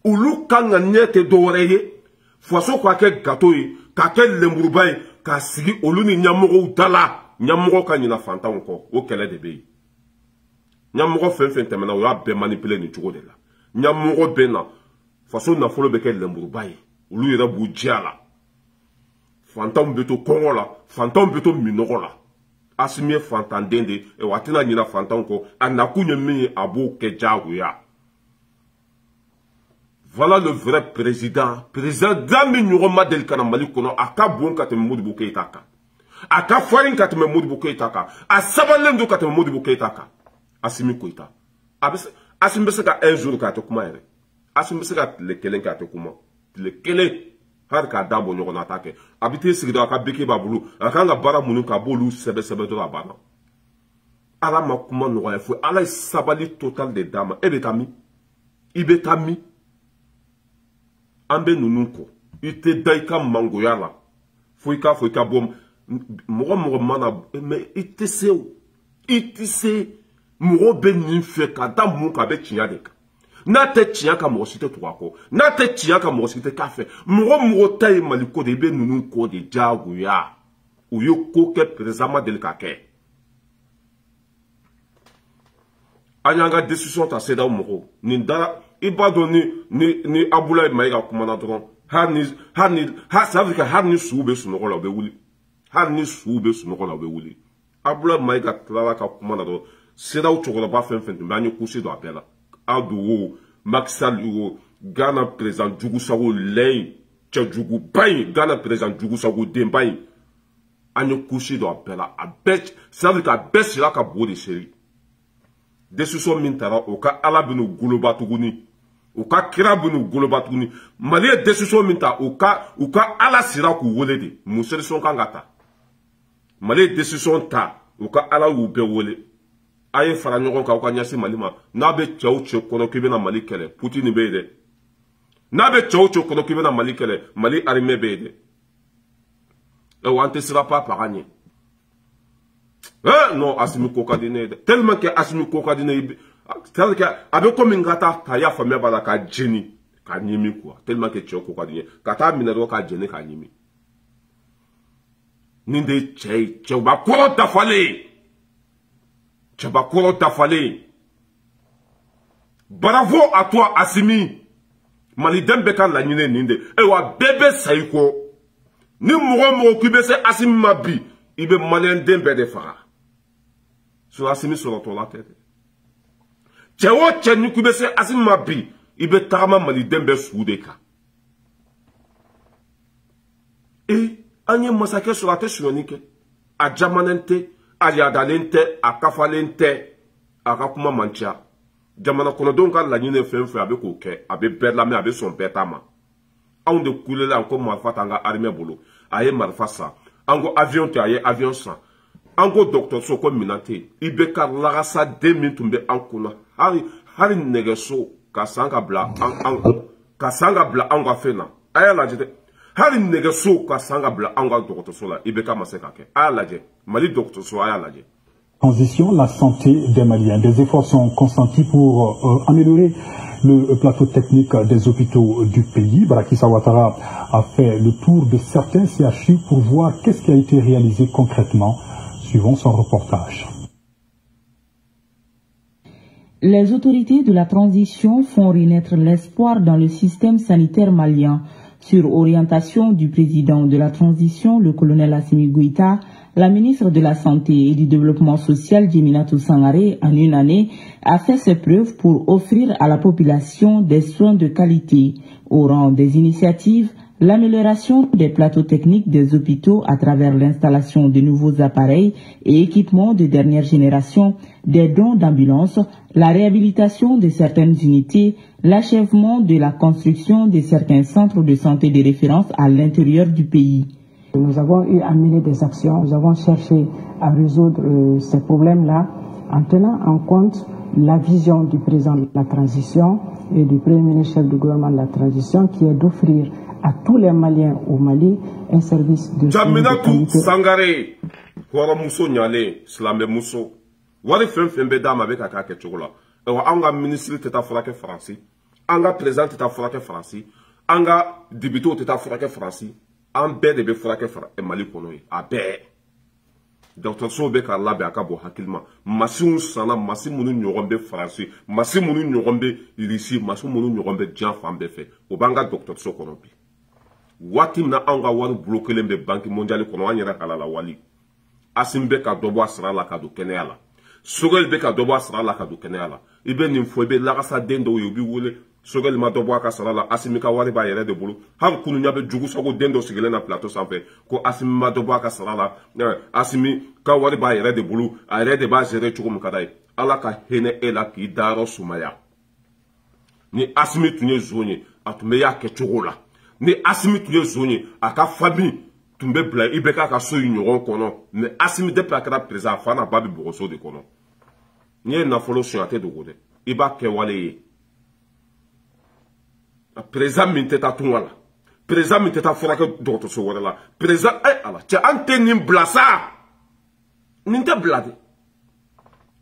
Ulu kanga nyete doreye. Faso kwa ke gato yi, ka ke lemburubai, ka sigi olu ni nyamogo udala. Nyamogo ka nyina fanta unko, o kele de beyi. Nyamogo fen temena, o ya be manipule ni chugo de la. Nyamogo bena, faso na folo beke lemburubai. Ulu yera bujiala. Fanta umbeto kongo la, fanta umbeto minogo la. Asimie fantandende e watina nyina fantanko anakunye mi abo ke jaguya. Voilà le vrai président dami nyuroma del kana Mali kono aka bon kateme Modibo Keïta ka. Aka farin kateme Modibo Keïta ka. Asabalendo kateme Modibo Keïta ka. Asimi Koïta. Asimi beseka un jour ka to kuma ere. Asimi beseka le kelen ka to kuma. Le kelen har ka dambo nyoko na take abite sigida ka beke babulu akanga bara munu ka bolu sebe do la bana ala makuma no ya fu ala sabali total de dama ebetami ibetami ambe nununko ite daika mango yala fuika bom mo mana me ite se mo be ni fe ka damu ka be tinya de na te tiya ka mo site tuako na te tiya ka mo site kafe mo tay maliko de be nunu ko de jagu ya uyo ko ke prezama del kake anyanga décision ta seda mo ni dara ibado ni Abdoulaye Maïga kumana dron ça veut dire que har ni soube sunoko la be wuli har ni soube sunoko la be wuli abula maïga tala ka kuma na do sera u chokola ba fen fen ba nyu kusi do apela adu Maxal Ugo Ghana président Djougou Sago Lei Tchadjougou Bain Ghana président Djougou Sago Dembain Anyo Kushi do apela a bet ça veut dire qu'à bet c'est là qu'a beau de série décision mintara au cas alabino goulobatuguni au cas kirabino goulobatuguni malé décision minta au cas ala sira ku wolede musere son kangata malé décision ta au cas ala ou be wolé aye fara ɲɔgɔn kan ka ɲɛsin Mali ma n'a bɛ cɛw cɛ kɔnɔ k'i bɛna Mali kɛlɛ Poutine bɛ yen dɛ n'a bɛ cɛw cɛ kɔnɔ k'i bɛna Mali kɛlɛ Mali armée bɛ yen dɛ wa an tɛ sira pa paga ɲɛ non Assimi ko ka di ne ye dɛ tellement que Assimi ko ka di ne ye c'est-à-dire que a bɛ komi n ka taa ta y'a faamuya b'a la ka jeni ka ɲimi quoi tellement que cɛw ko ka di n ye ka taa minɛ dɔrɔn ka jeni ka ɲimi nin de ye cɛ ye cɛba kɔrɔ dafalen Tchabakoro Tafale. Bravo à toi, Assimi. Malidem Bekan la nine ninde. Ewa bébé saïko. Ni mouro kube se Assimi mabi. Ibe malien dembe de fara. Sur Assimi sur la tête. Tchewo tcheni kube se Assimi mabi. Ibe tarama malidem be soudeka. Et, anye massacre sur la tête sur nike. A jamanente. Ayadalente, a kafalente, a kakuma mancha. Jamana konodon ka la nyine fenfe abe koke, abe bedlame abe son betama. On de koule la encore marfa tanga armée bolo. Aye marfa sa. Ango avion te aye avion sa. Ango docteur soko minante. Ibe ka lagasa 2000 tumbe ankuna. Hari negeso kasanga bla kasanga bla anga fena. Aya la jete. Hari negeso kasanga bla anga docteur sola. Ibe ka maseka ke. Aya la jete. Mali docteur sola aya la jete. Transition, la santé des Maliens. Des efforts sont consentis pour améliorer le plateau technique des hôpitaux du pays. Barakissa Ouattara a fait le tour de certains CHU pour voir qu'est-ce qui a été réalisé concrètement. Suivons son reportage. Les autorités de la transition font renaître l'espoir dans le système sanitaire malien. Sur orientation du président de la transition, le colonel Assimi Goïta, la ministre de la Santé et du Développement social, Djeminatou Sangaré, en une année, a fait ses preuves pour offrir à la population des soins de qualité. Au rang des initiatives, l'amélioration des plateaux techniques des hôpitaux à travers l'installation de nouveaux appareils et équipements de dernière génération, des dons d'ambulances, la réhabilitation de certaines unités, l'achèvement de la construction de certains centres de santé de référence à l'intérieur du pays. Nous avons eu à mener des actions, nous avons cherché à résoudre ces problèmes-là en tenant en compte la vision du président de la transition et du premier ministre chef du gouvernement de la transition qui est d'offrir à tous les Maliens au Mali un service de Djeminatou Sangaré, Kouara Mousso Nyale, Slambe Mousso, Wari Fembe Dame avec Aka Ketchoula, Anga ministre Teta Frake Franci, Anga président Teta Frake Franci, Anga débuté Teta Frake Franci, an bɛɛ de bɛ furakɛ Mali kɔnɔ ye a bɛɛ dɔgɔtɔrɔso bɛ ka labɛn a ka bɔ hakili ma masiw sanna masi minnu ɲɔgɔn bɛ Faransi masi minnu ɲɔgɔn bɛ Irisi masi minnu ɲɔgɔn bɛ diɲɛ fan bɛɛ fɛ o b'an ka dɔgɔtɔrɔso kɔnɔ bi waati min na anw ka wari bulo kelen bɛ banki mondiale kɔnɔ an yɛrɛ halala wali Assimi bɛ ka dɔ bɔ a sara la ka don kɛnɛya la Sogɛli bɛ ka dɔ bɔ a sara la ka don kɛnɛya la i bɛ nin fɔ i bɛ lagasaden dɔw ye u b'i wele Sogɛli ma dɔ bɔ a ka sara la Assimi ka wari b'a yɛrɛ de bolo hali kunu ɲa bɛ Djougou Sago den dɔ sigilen na plateau sanfɛ ko Assimi ma dɔ bɔ a ka sara la Assimi ka wari b'a yɛrɛ de bolo a yɛrɛ de b'a gérer cogo min ka d'a ye Ala ka hinɛ e la k'i dayɔrɔ sumaya ni Assimi tun ye zon ye a tun bɛ y'a kɛ cogo la ni Assimi tun ye zon ye a ka famille tun bɛ bila i bɛ k'a ka so in ɲɔgɔn kɔnɔ mais Assimi depuis a kɛra président a fa n'a ba bɛ bɔgɔso de kɔnɔ n'i ye nafolo suɲɛ a tɛ dogo dɛ i b'a kɛ wale ye président min tɛ taa tunga la président min tɛ taa furakɛ dɔgɔtɔrɔso wɛrɛ la président ala cɛ an tɛ nin bila sa nin tɛ bila de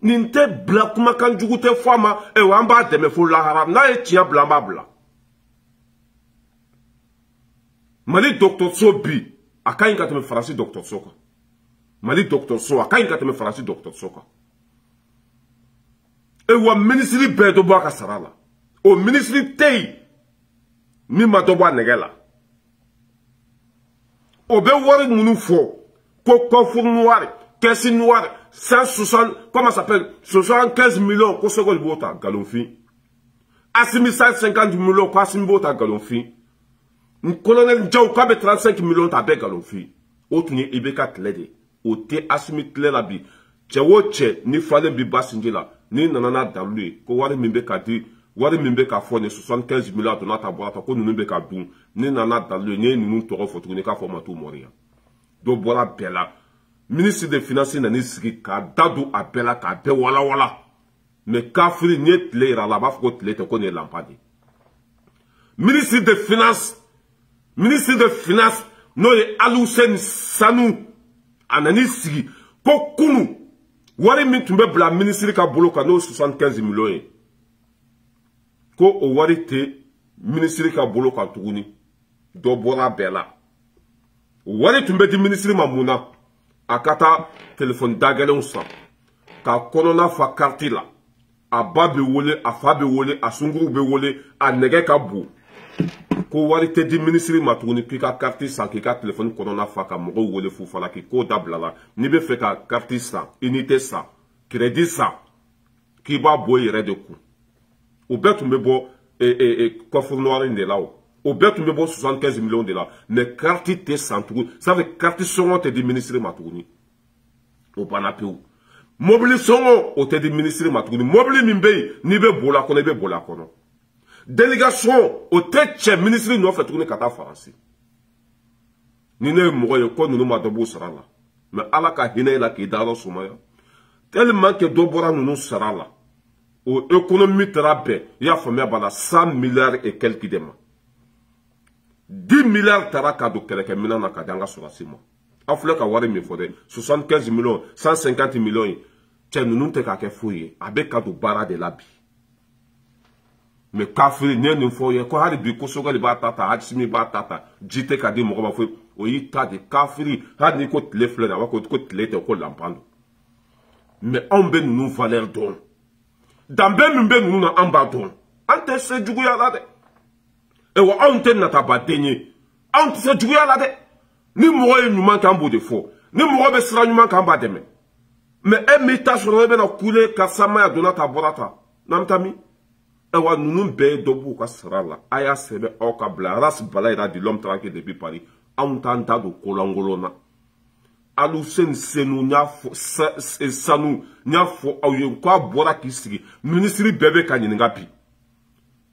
nin tɛ bila kumakan jugu tɛ fɔ a ma wa an b'a dɛmɛ fo lahara n'a ye tiɲɛ bila an b'a bila Mali dɔgɔtɔrɔso bi a ka ɲi ka tɛmɛ Faransi dɔgɔtɔrɔso kan Mali dɔgɔtɔrɔso a ka ɲi ka tɛmɛ Faransi dɔgɔtɔrɔso kan wa ministre bɛɛ dɔ bɔ a ka sara la o ministre tɛ yen min ma dɔ bɔ a nɛgɛ la o be wari munu fo ko coffre noir caisse noire 160 comment ça s'appelle 75 millions ko sogol bota galonfi asimi 150 millions ko asimi bota galonfi colonel Diaw ka be 35 millions ta be galonfi o tuni ibeka tlede o te asimi tlela bi chewo che ni fale bi basinjela ni nanana dalui ko wari mimbe ka di wari mimbe ka fo ni 75 millions to nata boata ko nunu be ka dun ni nanana dalui ni nunu toro fo tuni ka fo matu moria do bola bela ministre des finances nani sigi ka dadu a bela ka be wala wala mais kafri ni tle ra la ba fo tle te ko ne lampadi ministre des finances no ye Alusen Sanu anani sigi ko kunu wari min tumbe bla ministre ka bolo ka no 75 millions ko o wari te ministre ka bolo ka tuguni do bora bela wari tumbe di ministre mamuna akata téléphone dagalen sa ka konona fa carte la a ba be wole a fa be wole a sunguru be wole a nege ka bu ko wari te di ministre matuguni ki ka carte sa ki ka téléphone konona fa ka mogo wole fu fala ki ko dabla la ni be fe ka carte sa unité sa crédit sa ki ba boy yere de ku o betu me bo coffre noir de là o betu me bo 75 millions de là mais carte te santu ça veut carte songo te di ministre matuguni o bana peu mobile songo o te di ministre matuguni mobile mimbe ni be bola kono be bola kono délégation au tête ministre no fait tourner kata français ni ne mo yo ko nu ma dobo sarala mais ala ka hine la ki daro sumaya tellement que dobora nu sarala o économie trabe ya famia bala 100 milliards et quelques dema 10 milliards taraka do keleke minana ka danga surasima afle ka wari mi fode 75 millions 150 millions tien nu te ka ke fouye avec ka do bara de labi mais kafiri ne foye ko hadi bi ko sogali ba tata hadisimi ba tata jite ka di mo ba fo o yi ta de kafiri hadi ko tle fleur wa ko tle te ko lampando mais on be nous valeur don dambe mbe nous na amba don ante se jugu ya la de e wa ante na ta ba denye ante se jugu ya la de ni mo ye nyuma kan bo de fo ni mo be sra nyuma kan ba de mais e mi ta so be na kule ka sama ya donata borata namtami ewa nunu be dobu ka sarala aya sebe o ka bla ras balaira di l'homme tranquille depuis Paris on tenta do kolangolona Alusen Senu nya fo sanu nya fo ayo ko bora kisigi ministre bebe ka nyinga bi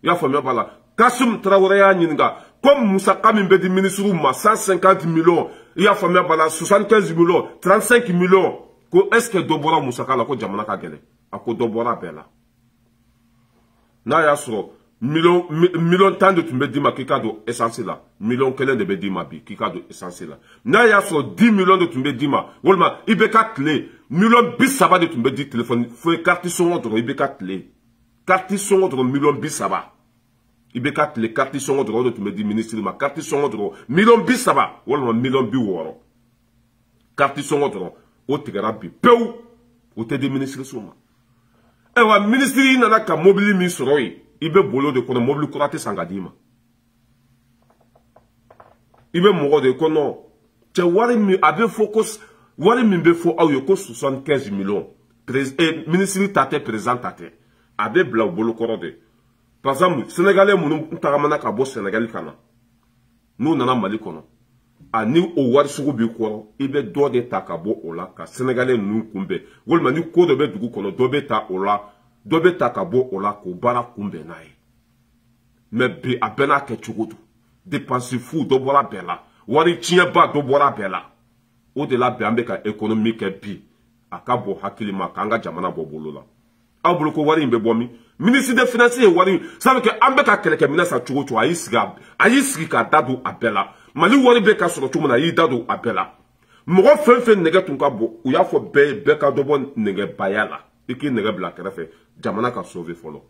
ya fo me bala Kassim Traoré ya nyinga comme Moussa Kami be di ministre ma 150 millions ya fo me bala 75 millions 35 millions ko est-ce que dobora Moussa Kala ko jamana ka gele ako dobora bela na ya so million tant de tumbe dima kika do essentiel la million kelen de be dima bi kika do essentiel la na ya so 10 millions de tumbe dima wolma ibeka clé million bisaba de tumbe di téléphone fo carte son autre ibeka clé carte son autre million bisaba ibeka clé carte son autre de tumbe di ministre ma carte son autre million bisaba wolma million bi woro carte son autre o tigara bi peu o te di ministre soma ewa ministry nana ka mobili mi soroi ibe bolo de kono mobili kurate sangadima ibe mogo de kono che wari mi abe focus wari mi be fo aw ko 75 millions ministry tate présentate abe bla bolo korode par exemple sénégalais munu tagamana ka bo sénégal kana nous nana mali kono ani o wari sugu bi ko ibe do de ta ka bo ola ka sénégalais nu kumbe wolma ni ko do be dugu kono do be ta ola do be ta ka bo ola ko bara kumbe nai mais bi abena ke chugudu dépense fou do bora bela wari tinya ba do bora bela o de la be ambe ka économique bi akabo hakilima kanga jamana bo bolola abulu ko wari mbe bomi ministre des finances wari sabe que ambe ka keleke minasa chugudu ayisga ka dadu abela mali wari be ka soro tumuna yi dadu abela mogo fen nege tun ka bo u ya fo be ka dobo nege bayala iki nege bla kerefe jamana ka sauver folo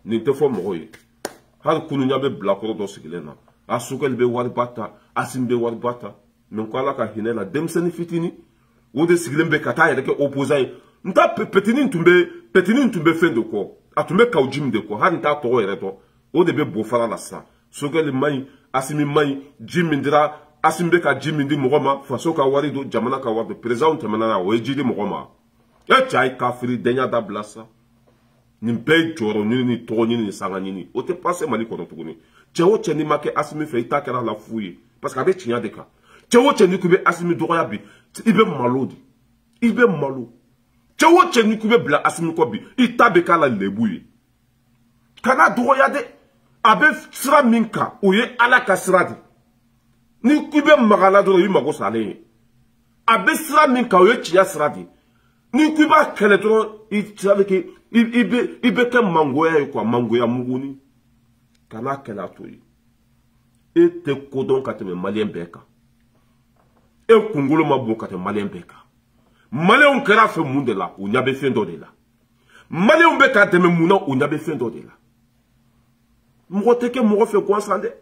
ni te fo mogo yi hal kunu nya be bla ko do sigilena asukel be wari bata asim be wari bata men ko ala ka hinela demseni fitini wo de sigilen be kata yele ke opposant nta petinin tumbe fen de ko atumbe ka ujim de ko han ta to yere to o de be bo fara la sa sogeli mai Assimi Maï, Jimindra, Asimbeka Jimindi Mogoma, Fasoka Warido, Jamanaka Ward, Président Temanana, Wejidi Mogoma. Et Tchaï Kafri, Denya da Blassa. Nimpe Joro, ni Toni, ni Sanganini. Ote passe Mali Konotouni. Tchéo Tcheni Make Asimi Feita Kera la fouille. Parce qu'avec Tia de cas. Tchéo Tcheni Kube Asimi Dorabi. Ibe Malodi. Ibe Malo. Tchéo Tcheni Kube Bla Asimi Kobi. Itabeka la Lebouye. Kana Doyade. Abe Sra Minka. Ouye Alaka Sradi. Ni Kube Magala Doro Yumago Sale. Abe Sra Minka Ouye Tia Sradi. Ni Kuba Keletron. Ibe Kem Mangoya Yukwa Mangoya Muguni. Kana Kelatoi. Et te kodon kateme malien beka. Et kungolo mabou kateme malien beka. Malien kera fe monde la, ou nyabe fin de la. Malien beka teme mouna, ou nyabe fin de la. Mwote ke mwo fe kwansande.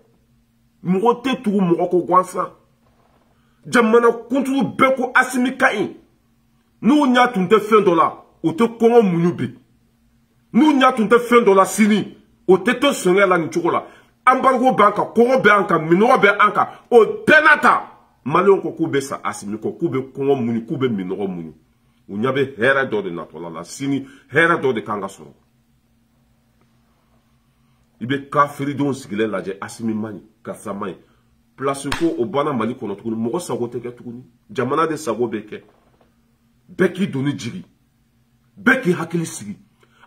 Mwote tou mwoko kwansan. Jamana kontru beko asimi kain. Nou nya tunte fin de la, ou te kongo mounoubi. Nou nya tunte fin de la sini, ou te to songe la nichokola. Ambargo banka, Kongo banka, Minoro banka, o penata. Malion ko kube sa asimi ko kube Kongo muni, kube Minoro muni. Unyabe hera do de natola la sini, hera do de kangasoro. Ibe ka feridon sigile la je asimi mani, kasamai. Place ko obana mali kono tukuni, moko sago teke tukuni. Jamana de sago beke. Beki doni jiri. Beki hakili sigi.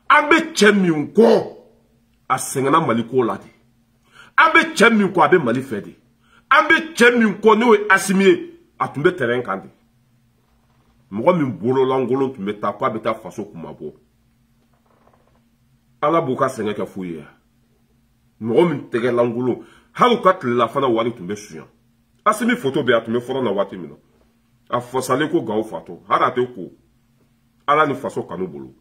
Abe chemi unko. Asengana mali ko ladi. Abe chemi ko abe mali fedi. Abe chemi ko ne assimilé atumbe terrain kandi. Mwa mi bolo langolo tumbe ta kwa beta faso kumabo. Ala buka senga ka fuye. Mwa mi tege langolo halu kat la fana wali tumbe suyan. Asimi photo be atumbe foro na wati mino. A fosale ko gawo fato. Harate ko. Ala ni faso kanu bolo.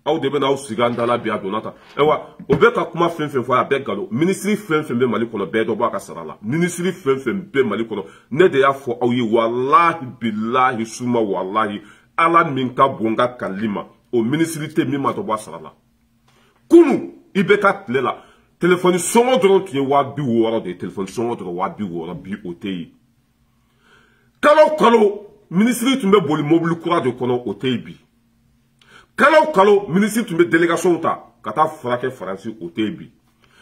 Aw de bena aw siganda la biya donata ewa obeka kuma fen fo ya begalo ministry fen be mali kono be do ba ka sarala ministry fen be mali kono ne de ya fo aw yi wallahi billahi suma wallahi ala minka bonga kalima o ministry te mi ma do ba sarala kunu ibeka tlela téléphone songo dron tu wa bi woro de téléphone songo dron wa bi woro bi otei kalo ministry tu be boli mobile kura de kono otei bi Kalo, ministre tumbe délégation ta, kata frake Francis au tebi.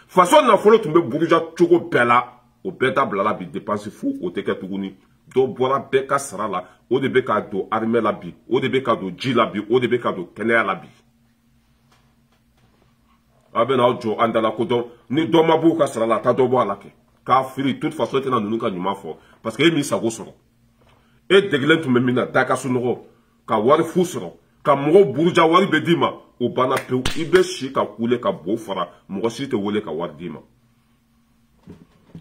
Façon na folo tumbe bourgeois choco bella, au beta blala bi dépense fou au teke tuguni. Do bola beka sarala, o de beka do armée la bi, o de beka do ji la bi, o de beka do kenya la bi. Aben au jo andala kodon, ni do mabu ka sarala, ta do boa lake. Ka firi, toute façon, tena nunuka nyuma fort. Parce que mi sa gosoro. Et deglen tumbe mina, daka sunoro, ka wari fou soro. Ka mwo burja wari bedima o bana pe ibe shi ka kule ka bo fara mwo shi te wole ka wari dima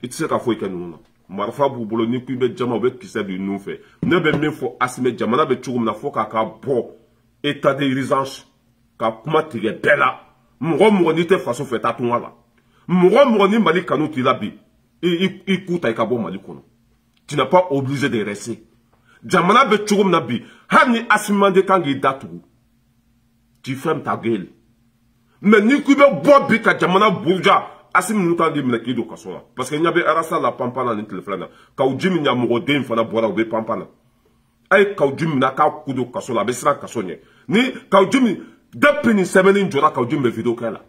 itse ka fo ikenu marfa bu bolo ni ku ibe jama be kise du nufe ne be me fo asime jamana be chugum na fo ka bo état de urgence ka kuma tige bela mwo ni te faso fe tatu wala mwo ni mali kanu ti labi ikuta ka bo mali kono tu n'as pas obligé de rester. Jamana be chugum nabi, hani asimande kangi datu. Tu fermes ta gueule. Mais ni kube bobi ka jamana bourja, asim nukangi mnekido kasola. Parce que nyabe arasa la pampana ni teleflana. Ka ujimi nya mugode mfana bora ube pampana. Ay ka ujimi na ka kudo kasola, besra kasonye. Ni ka ujimi, depuis ni semaine njora ka ujimi video kela.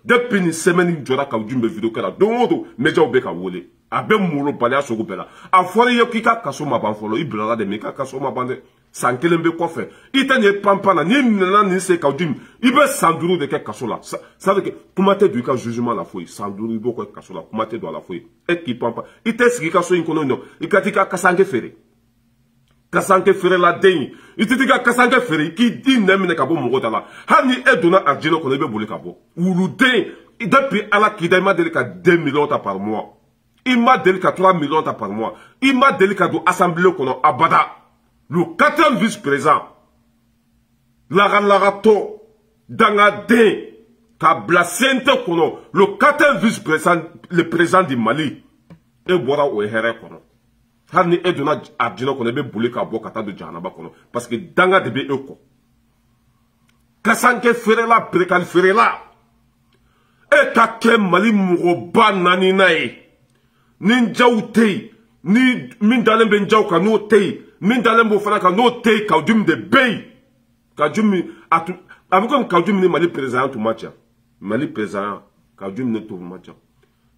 Depuis ni semaine njora ka ujimi video kela. Dongo meja ube ka wole. Abe muro bale a sogo bela. A fori yo kika kaso maban folo. I blala de meka kaso mabande. Sankelembe kofe. Ite nye pampana. Ni mnena ni se kaudim. Ibe sanduru de ke kaso la. Ça veut dire que kumate du ka jugement la foi. Sanduru ibo ko kaso la. Kumate do la foi. Et ki pampa. Ite siki kaso inkono no. Ikatika kasange fere. Kasange fere la deni. Ititika kasange fere. Ki di nemine kabo muro dala. Hani edona arjino kono ibe bole kabo. Ulu deni. Depuis ala kida ima delika 2 millions par mois. Il m'a délicat 3 millions par mois. Il m'a délicat de l'Assemblée qu'on a abada. Le 4e vice-président. Larato. Dangade. Kablasente qu'on a. Le 4e vice-président. Le président du Mali. Et voilà où est Here qu'on a. Hani Edona Adjino qu'on a bien boulé kabo kata de Djanaba qu'on a. Parce que Dangade be eko. Kasanke Ferela, Prekal Ferela. e ka kɛ Mali mɔgɔba naani na ye ni njaw tɛ yen ni min dalen bɛ njaw kan n'o tɛ yen min dalen b'o fana kan n'o tɛ yen Kawujimi de bɛ yen Kawujimi a bɛ komi Kawujimi ni Mali président tun ma ca Mali président Kawujimi ne tun ma ca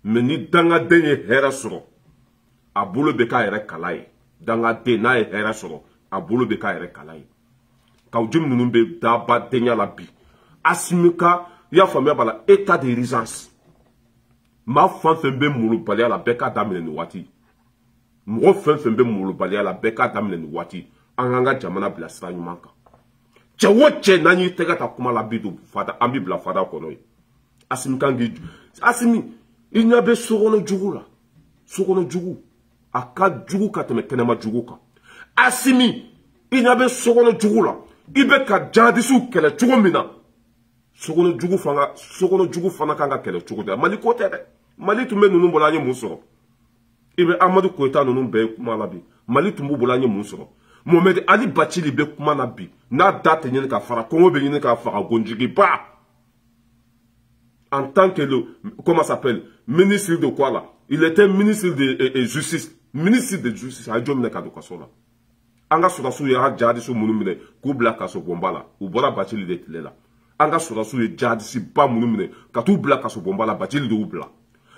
mais ni dangaden ye hɛrɛ sɔrɔ a bolo bɛ k'a yɛrɛ kala ye dangaden n'a ye hɛrɛ sɔrɔ a bolo bɛ k'a yɛrɛ kala ye Kawujimi ninnu bɛ dabadenya la bi Assimi ka i y'a faamuya b'a la état d'urgence maa fɛn fɛn bɛ molobaliya la bɛɛ k'a daminɛ nin waati mɔgɔ fɛn fɛn bɛ molobaliya la bɛɛ k'a daminɛ nin waati an k'an ka jamana bila sira ɲuman kan cɛ o cɛ n'an y'i tɛgɛ ta kuma la bi don fada an bɛ bila fada kɔnɔ ye Assimi kan k'i Assimi i ɲɛ bɛ sokɔnɔ jugu la sokɔnɔ jugu a ka jugu ka tɛmɛ kɛnɛma jugu kan Assimi i ɲɛ bɛ sokɔnɔ jugu la i bɛ ka jihadisiw kɛlɛ cogo min na sokɔnɔ jugu fana kan ka kɛlɛ cogo de Mali ko tɛ dɛ Mali tun bɛ ninnu bolo an ye mun sɔrɔ i bɛ Amadu Koyita ninnu bɛɛ ye kuma la bi Mali tun b'u bolo an ye mun sɔrɔ Mohamed Ali Bachili bɛ kuma na bi n'a da tɛ ɲini ka fara Kɔngɔ bɛ ɲini ka faga Gonjigiba en tant que comment ça s'appelle ministre de quoi là il était ministre de justice ministre de justice a jɔ minɛ ka don kaso la an ka sɔrɔsiw ye an jihadisiw minnu minɛ k'u bila kaso bonba la u bɔra Bachili de tile la an ka sɔrɔsiw ye jihadisiba minnu minɛ ka t'u bila kaso bonba la Bachili de y'u bila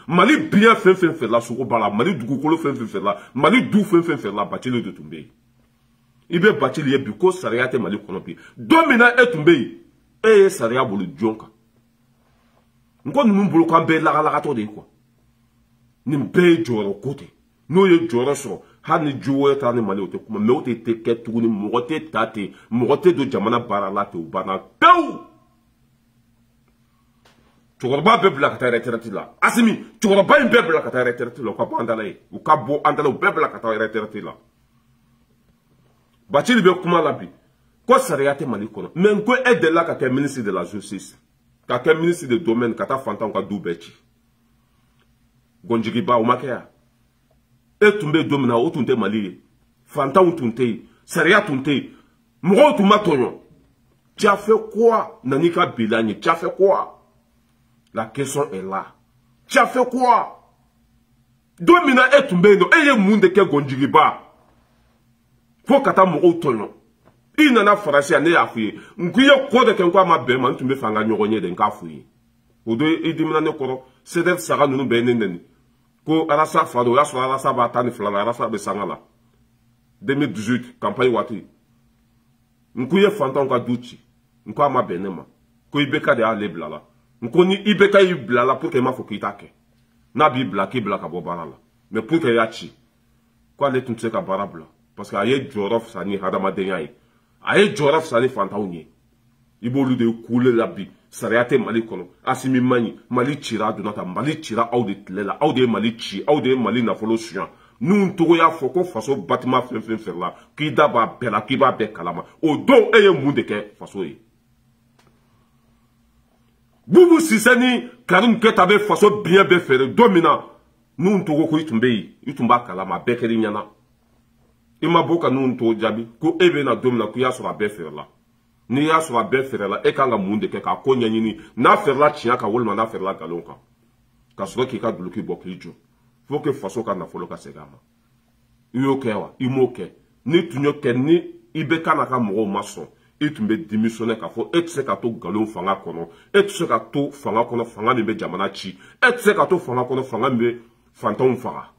Mali biɲɛ fɛn fɛn fɛrɛla sogo b'a la Mali dugukolo fɛn fɛn fɛrɛla Mali du fɛn fɛn fɛrɛla Bachili de tun bɛ yen i bɛ Bachili ye bi ko sariya tɛ Mali kɔnɔ bi don min na e tun bɛ yen e ye sariya bolo jɔn kan n ko ninnu bolo k'an bɛɛ lagalagatɔ de ye quoi nin bɛɛ ye jɔyɔrɔ ko de n'o ye jɔyɔrɔ sɔrɔ hali ni ju wɛrɛ taara ni Mali o tɛ kuma mais o tɛ kɛ tuguni mɔgɔ tɛ ta ten mɔgɔ tɛ don jamana baara la ten o banna pewu cɛkɔrɔba bɛɛ bila ka taa retraite la Assimi cɛkɔrɔba in bɛɛ bila ka taa retraite la u ka bɔ an dala ye u ka bɔ an dala u bɛɛ bila ka taa retraite la Bachili bɛ kuma la bi ko sariya tɛ Mali kɔnɔ mais ko e delila ka kɛ ministre de la justice ka kɛ ministre de domaine ka taa fantanw ka du bɛɛ ci Gonjigiba o ma kɛ yan e tun bɛ don min na o tun tɛ Mali ye fantanw tun tɛ yen sariya tun tɛ yen mɔgɔw tun ma tɔɲɔ tu as fait quoi nani ka bilan ye tu as fait quoi la question est là tu as fait quoi don min na e tun bɛ yen nɔ e ye mun de kɛ Gonjigiba fo ka taa mɔgɔw tɔɲɔ i nana farasi yan ne y'a f'i ye n ko i ye ko de kɛ n ko a ma bɛn ma n tun bɛ fɛ an ka ɲɔgɔn ye de n k'a f'u ye o don i dimina ne kɔrɔ CDF saga ninnu bɛɛ ye ne nɛni ko Arasa fa don o y'a sɔrɔ Arasa b'a 12 la Arasa bɛ sanga la 2018 campagne waati n ko i ye fantanw ka du ci n ko a ma bɛn ne ma ko IBK de y'ale bila la n ko ni IBK y'i bila la pour que i m'a fɔ k'i t'a kɛ n'a b'i bila k'i bila ka bɔ baara la mais pour que i y'a ci ko ale tun tɛ se ka baara bila parce que a ye jɔyɔrɔ fisa ni hadamadenya ye a ye jɔyɔrɔ fisa ni fantanw ye i b'olu de kule la bi sariya tɛ Mali kɔnɔ Assimi man ɲi Mali cira a donna tan Mali cira aw de tile la aw de ye Mali ci aw de ye Mali nafolo suɲɛ n'u togo y'a fɔ ko faso bâtiment fɛn fɛn fɛrɛla k'i da b'a bɛɛ la k'i b'a bɛɛ kalama o don e ye mun de kɛ faso ye Boubou Cissé ni Karim Keita bɛ faso biɲɛ bɛɛ fɛrɛ don min na n'u togo ko i tun bɛ yen i tun b'a kalama a bɛɛ kɛr'i ɲɛna i ma bɔ ka n'u to jaabi ko e bɛ na don min na k'i y'a sɔrɔ a bɛɛ fɛrɛla n'i y'a sɔrɔ a bɛɛ fɛrɛla e kan ka mun de kɛ k'a ko ɲɛɲini n'a fɛrɛla tiɲɛ kan walima n'a fɛrɛla nkalon kan ka sɔrɔ k'i ka duloki bɔ k'i jɔ fo que faso ka nafolo ka segin a ma i y'o kɛ wa i m'o kɛ n'i tun y'o kɛ ni i bɛ kan na ka mɔgɔw ma sɔn i tun bɛ démissionner k'a fɔ e tɛ se ka to nkalon fanga kɔnɔ e tɛ se ka to fanga kɔnɔ fanga min bɛ jamana ci e tɛ se ka to fanga kɔnɔ fanga min bɛ fantanw faga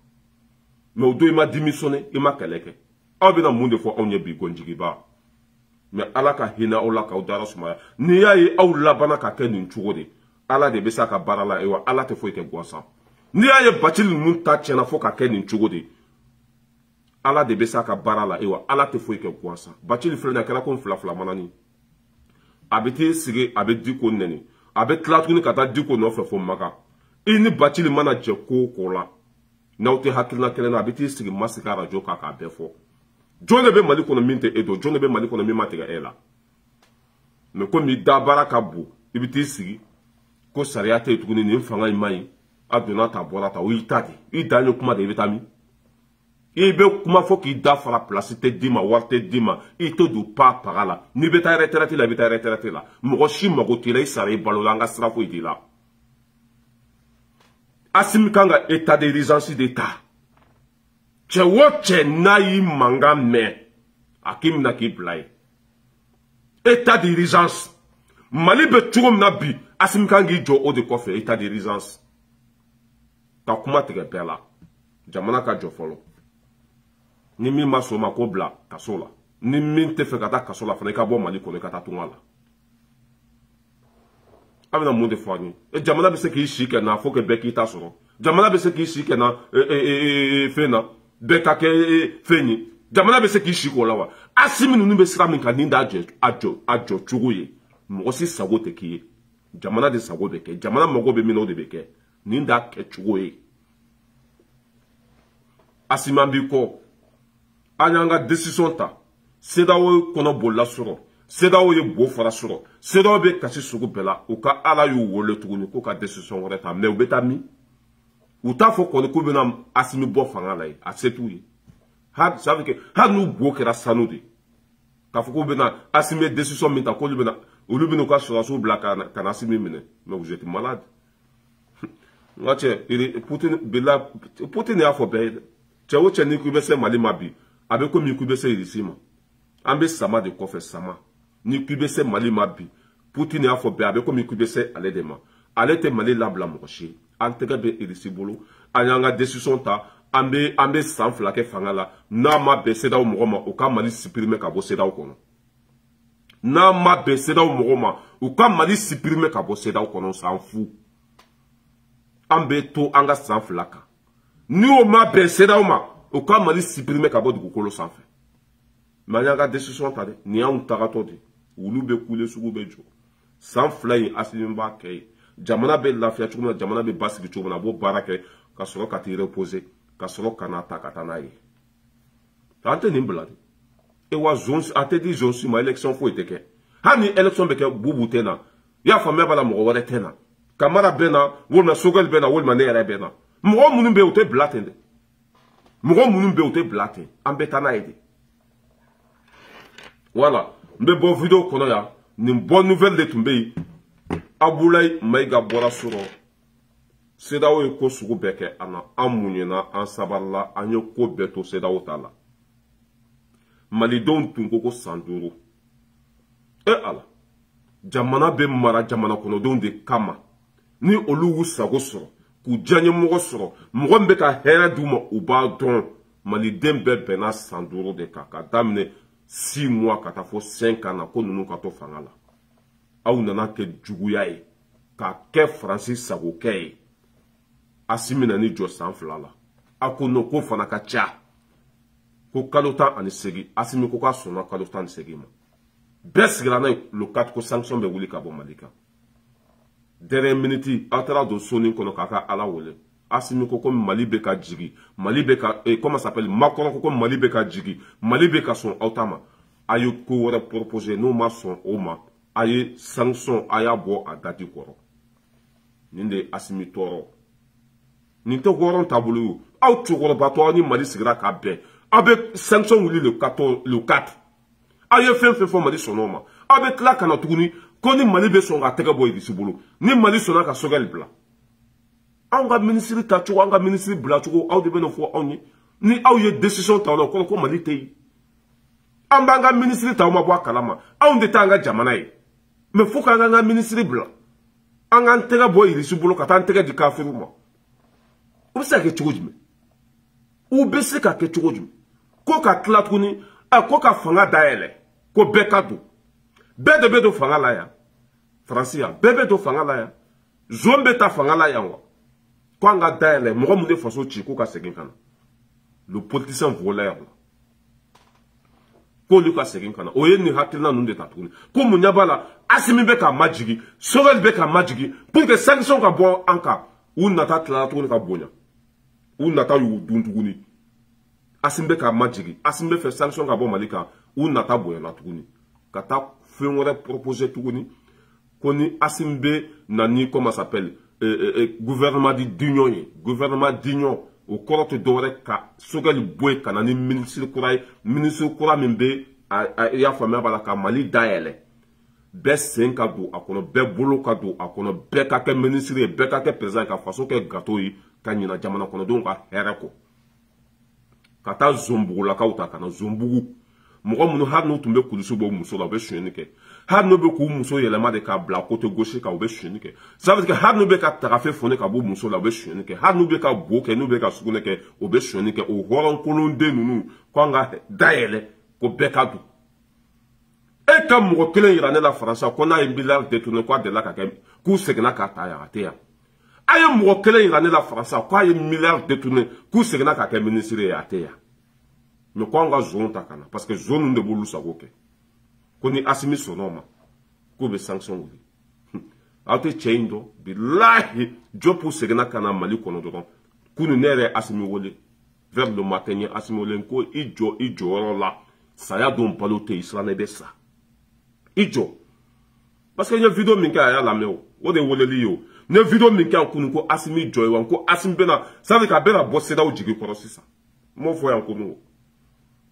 mais o don i ma démissionner i ma kɛlɛ kɛ aw bɛna mun de fɔ anw ye bi Gonjigiba mais Ala ka hinɛ aw la k'aw dara sumaya n'i y'a ye aw labana ka kɛ nin cogo de Ala de bɛ se a ka baara la wa Ala tɛ foyi kɛ gansan n'i y'a ye Bachili ninnu ta tiɲɛna fo ka kɛ nin cogo de Ala de bɛ se a ka baara la wa Ala tɛ foyi kɛ gansan Bachili filɛ nin a kɛra ko fila manani a bɛ t'i sigi a bɛ Diko nɛni a bɛ tila tuguni ka taa Diko nɔfɛ fo Makan i ni Bachili mana jɛ ko o ko la n'aw tɛ hakilina kelen na a bɛ t'i sigi Masika radio kan k'a bɛɛ fɔ jɔn de bɛ Mali kɔnɔ min tɛ e dɔn jɔn de bɛ Mali kɔnɔ min ma tigɛ e la mais komi da baara ka bon i bɛ t'i sigi ko sariya tɛ yen tuguni nin fanga in ma ɲi a donna ta bɔra ta o y'i ta de i dan ye kuma de i bɛ taa min i bɛ kuma fɔ k'i da fara place tɛ d'i ma wari tɛ d'i ma i tɛ don paga la n'i bɛ taa retraite la i bɛ taa retraite la mɔgɔ si mago t'i la i sara i balo la an ka sira foyi t'i la Assimi kanga état d'urgence d'état. Che wo che nayi manga me. Akim na ki blay. État d'urgence. Mali be chugum na bi. Assimi kangi jo o de kofe état d'urgence. Ta kuma tege pela. Jamana ka jo folo. Ni mi maso ma ko bla kasola. Ni min te fe kata kasola fana ka bo Mali kono kata tungala. Amina monde fani. E jamana be se ki shike na fo ke be ki ta soro. Jamana be se ki shike na fena be ka ke feni. Jamana be se ki shiko lawa. Asimi nu be sira min ka ninda ajo chuguye. Mo si sago te ki. Jamana de sago be ke. Jamana mogo be mino de be ke. Ninda ke chuguye. Asima bi ko anyanga décision ta sedawo kono bolla soro sedawo ye bo fara soro sedawo be kasi sugu bela u ka ala yu wole tuguni ko ka décision wore ta me u beta mi u ta fo kono ko bena asimi bo fanga la a setu yi ha ça veut que ha nu bo kera sanu de ka fo ko bena asimi décision mi ta ko bena u lu bena ka so bla kana asimi mine mais vous êtes malade ngache Poutine ya fo be chewo cheni ku be se Mali mabi avec comme Mikubese ici, Ambe Sama de Kofe Sama, Nikubese Mali Mabi, Poutine a fait avec comme Mikubese à l'aidement. Allez te Mali la blamrocher, Antebe ici bolo, Anyanga décision ta, Ambe sans flaque fangala, Nama Beseda ou Moroma, ou Kam Mali supprimer Kabo Seda ou Kono. Nama Beseda ou Moroma, ou Kam Mali supprimer Kabo Seda ou Kono, s'en fout. Ambe to Anga sans flaque. Ni o ma Beseda ou ma. Au cas Mali supprimer Kabo de Gukolo sans fait. Maniaga décision tade, ni a un taratodi, ou nous be coulé sous bejo. Sans fly, asimba kay. Jamana be la fia chuma, jamana be basi de chuma, bo barake, kasoro kati reposé, kasoro kanata katanaye. Ante nimblade. E wa zonsi, ate di zonsi ma élection fo eteke. Hani élection beke bubu tena. Ya fa meba la mo wore tena. Kamara bena, wolma sogel bena, wolma nere bena. Mo munun be ote blatende. Mougon mounou be ote blate, ambetana aide. Voilà, mbe bon vidéo kono ya, ni bonne nouvelle de tumbe. Aboulay maiga bora suro. Sedawo e ko sugu beke ana amunyena an sabarla anyo ko beto sedawo tala. Mali don tungo ko sanduru. E ala. Jamana be mara jamana kono don de kama. Ni olugu sago suro. Ku janye mogo soro mogo mbe ka hera duma u ba don Mali dembe bena sanduro de kaka damne 6 mois kata fo 5 ans ko nunu ka to fangala au nana ke juguya e ka ke Francis sago ke asimina ni jo san flala akono ko fana ka cha ko kalota ani segi asimi ko ka sona kalota ani segi ma besgra na le 4 ko sanction be wuli ka bo Malika. Derrière minute, atara do soni kono kaka ala wole. Asimi ko comme Mali beka jigi, Mali beka comment s'appelle Macron ko comme Mali beka jigi, Mali beka son autama. Ayo ko wora proposer no ma son oma. Aye sanction aya bo a dati koro. Ninde asimi toro. Ninte goron tabulu. Au tu goro bato ni Mali sigra ka be. Avec sanction wuli le 4. Aye fait Mali son oma. Avec la kana tuguni Koni Mali be son ga tege boy disi bolo. Ni Mali sona ka sogel bla. Anga ministre ta chuko anga ministre bla chuko au de beno fo onyi. Ni au ye décision ta no ko Mali tei. Anga ministre ta ma bwa kalama. Au de tanga jamana yi. Me fo ka anga ministre bla. Anga tege boy disi bolo ka tan tege di kafiru mo. O se ke chuko jime. U be se ka ke chuko jime. Ko ka tlatuni ko ka fanga daele. Ko bekado. Bede do fangala ya. Francia, bebe do fangala ya. Zombe ta fangala ya wa. Kwa nga daele, mwa moude faso chiko ka segin kana. Le politicien voleur. Ko lu ka segin kana. Oye ni hatina nunde tatuni. Ko munyabala, asimi beka majigi, sorel beka majigi, pour que sanction ka bon anka. Ou nata tlatuni ka bonya. Ou nata yu duntuguni. Asimi beka majigi, asimi be fe sanction ka bon Malika. Ou nata boya la tuguni. Kata fait proposer tout koni asimbe nani comment s'appelle gouvernement d'union au corps de ka sogal boy kanani ministre kura mimbe ya famille bala ka Mali daele bɛɛ sen ka don a kɔnɔ bɛɛ bolo ka don a kɔnɔ bɛɛ ka kɛ ministre ye bɛɛ ka kɛ président ka faso kɛ gâteau ye ka ɲina jamana kɔnɔdenw ka hɛrɛ kɔ ka taa zonbugulakaw ta ka na zonbugu mɔgɔ minnu hali n'u tun bɛ kulusi bɔ muso la u bɛ sonyɛni kɛ hali n'u bɛ k'u muso yɛlɛma de k'a bila côté gauche kan u bɛ sonyɛni kɛ ça veut dire que hali n'u bɛ ka tagafe fɔni ka bɔ muso la u bɛ sonyɛni kɛ hali n'u bɛ ka bo kɛ n'u bɛ ka sugunɛ kɛ u bɛ sonyɛni kɛ o hɔrɔnkolonden ninnu k'an ka dayɛlɛ ko bɛɛ ka don e ka mɔgɔ kelen yira ne la faransa ko n'a ye miliyari détourné k'a delila ka kɛ k'u seginna k'a ta yan a tɛ yan a ye mɔgɔ kelen yira ne la faransa k'a ye miliyari détourné k'u seginna k'a kɛ ministre ye a tɛ yan mais ko an ka zone ta ka na parce que zone ninnu de b'olu sago kɛ ko ni Asimi sɔnn'o ma k'u bɛ sanction wuli aw tɛ cɛ in dɔn bilahi Diop seginna ka na Mali kɔnɔ dɔrɔn kunu ne yɛrɛ ye Asimi wele vers le matin n ye Asimi wele ko i jɔ i jɔyɔrɔ la saya don balo tɛ yen siran i bɛ sa i jɔ parce que n ye vidéo min kɛ a y'a lamɛn o de ye weleli ye o n ye vidéo min kɛ yan kunu ko Asimi jɔ ye wa ko Asimi bɛna ça veut dire k'a bɛna bɔ CEDEAO jigi kɔrɔ sisan n m'o fɔ yan kunu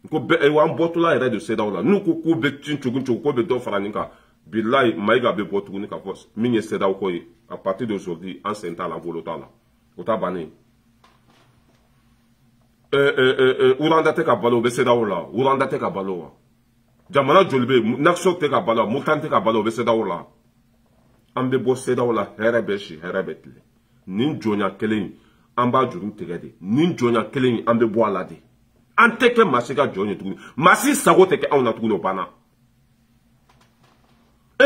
ko an bɔtɔla yɛrɛ de CEDEAO la n'u ko k'u bɛ tin cogo cogo k'u bɛ dɔ fara nin kan bilahi Mayiga bɛ bɔ tuguni ka fɔ min ye CEDEAO ko ye à partir d'aujourd'hui an sen t'a la bolo t'a la o t'a bannen Uranda tɛ ka balo o bɛ CEDEAO la Uranda tɛ ka balo wa jamana joli bɛ yen Nouakchott tɛ ka balo Mauritanie tɛ ka balo o bɛ CEDEAO la an bɛ bɔ CEDEAO la hɛrɛ bɛ si hɛrɛ bɛ tile nin jɔnya kelen in an b'a juru tigɛ de nin jɔnya kelen in an bɛ bɔ a la de an tɛ kɛ maa si ka jɔn ye tuguni maa si sago tɛ kɛ anw na tuguni o banna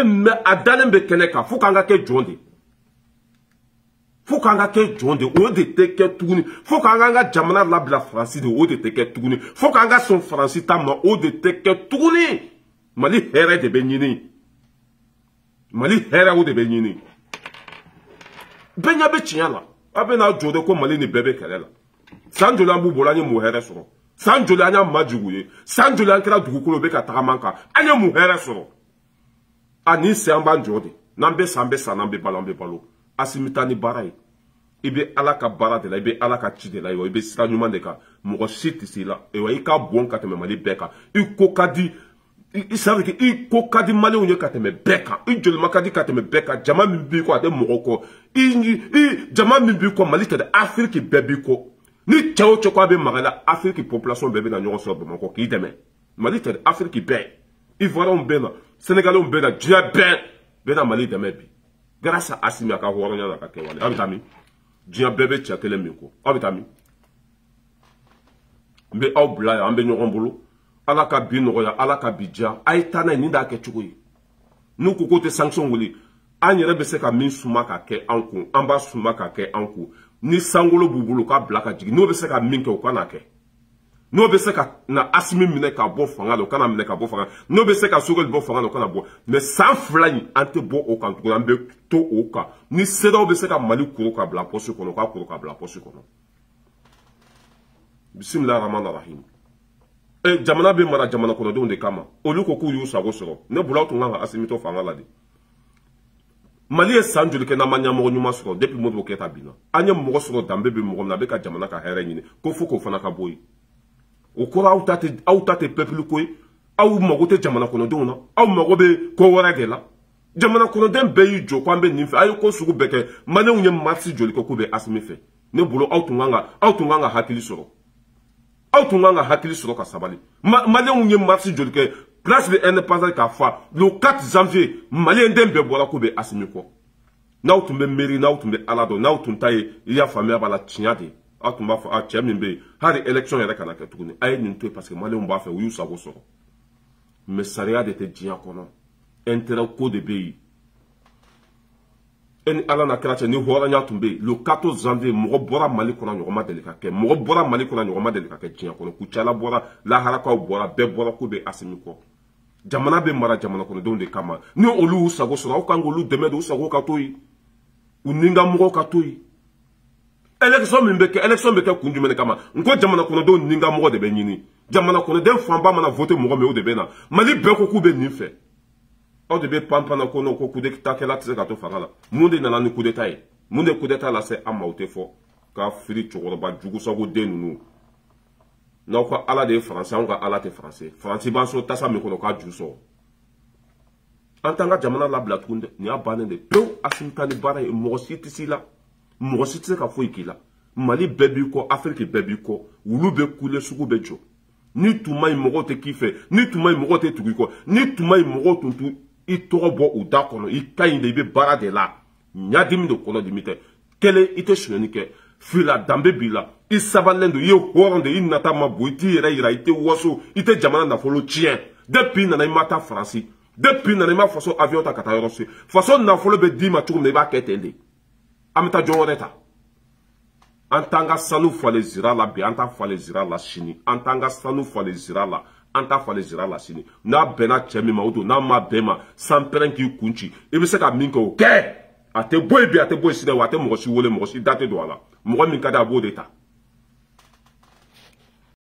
mais a dalen bɛ kɛnɛ kan fo k'an ka kɛ jɔn de fo k'an ka kɛ jɔn de o de tɛ kɛ tuguni fo k'an ka jamana labila Faransi de o de tɛ kɛ tuguni fo k'an ka sɔn Faransi ta ma o de tɛ kɛ tuguni Mali hɛrɛ de bɛ ɲini Mali hɛrɛ o de bɛ ɲini bɛɛ ɲɛ bɛ tiɲɛ la a bɛ n'a jɔ de ko Mali ni bɛɛ bɛ kɛlɛ la san joli an b'u bolo an ye mun hɛrɛ sɔrɔ san joli an y'a majugu ye san joli an kɛra dugukolo bɛ ka tagama kan an ye mun hɛrɛ sɔrɔ a ni se an b'an jɔ de n'an bɛ san n'an bɛ balo an bɛ balo Asimi ta ni baara ye i bɛ Ala ka baara de la i bɛ Ala ka ci de la i bɛ sira ɲuman de kan mɔgɔ si tɛ se la i ka bon ka tɛmɛ Mali bɛɛ kan i ko ka di i ko ka di Malienw ye ka tɛmɛ bɛɛ kan i jolima ka di ka tɛmɛ bɛɛ kan jama min b'i kɔ a tɛ mɔgɔ kɔ jama min b'i kɔ Mali tɛ dɛ Afiriki bɛɛ b'i kɔ ni cɛ o cɛ ko a bɛ maga la Afiriki population bɛɛ bɛ na ɲɔgɔn sɔrɔ Bamakɔ k'i dɛmɛ Mali tɛ dɛ Afiriki bɛɛ Ivoiriyɛnw bɛ na Sénégalais bɛ na diɲɛ bɛɛ bɛ na Mali dɛmɛ bi grâce à Asimi a ka hɔrɔnya la ka kɛ wale aw bɛ taa min diɲɛ bɛɛ bɛ cɛ kelen min kɔ aw bɛ taa min n bɛ aw bila yan an bɛ ɲɔgɔn bolo Ala ka bi nɔgɔya Ala ka bi diya a ye taa n'a ye nin d'a kɛ cogo ye n'u ko k'o tɛ sanction wuli an yɛrɛ bɛ se ka min suma ka kɛ an kun an b'a suma ka kɛ an kun ni sankolo b'u bolo k'a bila ka jigin n'o bɛ se ka min kɛ o ka n'a kɛ n'o bɛ se ka na Asimi minɛ ka bɔ fanga la o kana minɛ ka bɔ fanga n'o bɛ se ka Sogɛli bɔ fanga la o kana bɔ mais san fila in an tɛ bɔ o kan tuguni an bɛ to o kan ni CEDEAO bɛ se ka Mali kuru ka bila poche kɔnɔ k'a kuru ka bila poche kɔnɔ bisimilahi rahmani rahim jamana bɛ mara jamana kɔnɔdenw de kama olu ko k'u y'u sago sɔrɔ ne bolo aw tun kan ka Asimi to fanga la de Mali ye san joli kɛ n'an ma ɲɛmɔgɔ ɲuman sɔrɔ depuis Modibo Keyita binna an ye mɔgɔ sɔrɔ danbe bɛ mɔgɔ min na a bɛ ka jamana ka hɛrɛ ɲini ko fo k'o fana ka bɔ yen o kɔrɔ aw ta tɛ peuple ko ye aw mago tɛ jamana kɔnɔdenw na aw mago bɛ ko wɛrɛ de la jamana kɔnɔden bɛɛ y'i jɔ k'an bɛ nin fɛ a ye ko sugu bɛɛ kɛ Malienw ye marche joli kɛ k'u bɛ Asimi fɛ ne bolo aw tun kan ka hakili sɔrɔ aw tun kan ka hakili sɔrɔ ka sabali Malienw ye marche joli kɛ place de indépendance k'a fa le 4 janvier Malien den bɛɛ bɔra k'u bɛ Asimi kɔ n'aw tun bɛ miiri n'aw tun bɛ Ala dɔn n'aw tun ta ye i y'a faamuya b'a la tiɲɛ de aw tun b'a fɔ a cɛ min bɛ yen hali élection yɛrɛ kana kɛ tuguni a ye nin to yen parce que Malienw b'a fɛ u y'u sago sɔrɔ mais sariya de tɛ diɲɛ kɔnɔ intérêt ko de bɛ yen e ni Ala n'a kira cɛ ni hɔrɔnya tun bɛ yen le 14 janvier mɔgɔ bɔra Mali kɔnɔ ɲɔgɔn ma deli ka kɛ mɔgɔ bɔra Mali kɔnɔ ɲɔgɔn ma deli ka kɛ diɲɛ kɔnɔ Kucala bɔra laharakaw bɔra bɛɛ bɔra k'u bɛ Asimi kɔ jamana bɛ mara jamana kɔnɔdenw de kama ni olu y'u sago sɔrɔ aw kan k'olu dɛmɛ de u sago ka to yen u ni ka mɔgɔw ka to yen élection bɛ kɛ kun jumɛn de kama n ko jamana kɔnɔdenw ni ka mɔgɔ de bɛ ɲini jamana kɔnɔden fanba mana voter mɔgɔ min o de bɛ na Mali bɛɛ ko k'u bɛ nin fɛ aw de bɛ panpan ko n'o ko coup d'état kɛla tɛ se ka to fanga la mun de nana ni coup d'état ye mun de coup d'état lase an ma o tɛ fɔ k'a fili cɛkɔrɔba jugusago den ninnu n'aw ka Ala de ye Faransi anw ka Ala tɛ Faransi Faransi b'an sɔrɔ tasa min kɔnɔ k'a ju sɔrɔ en tant que jamana la blatunde ni abane de pew asimtani bara e mo siti sila mo siti ka fo ikila mali bebi ko afrique bebi ko wulu be kule sugu be jo ni tuma imogo te kife ni tuma imogo te tuguko ni tuma imogo tuntu i togo bo u da kono i kayinde be bara de la nyadimi do kono dimite kele ite sunenike fila dambe bila i sabalendo ye horonde i nata mabu iti ira ite woso ite jamana na folo chien depuis nana mata franci depuis nana ma façon avion ta kata yorosi façon na folo be di ma tukum ne ba ketende amita jonoreta antanga sanu fale zira la bi anta fale zira la chini antanga sanu fale zira la anta fale zira la chini na bena chemi ma udo na ma bema samperen ki kunchi e be se ka minko ke ate boy bi ate boy sine wa ate mo si wole mo si date do ala mo min kada bo deta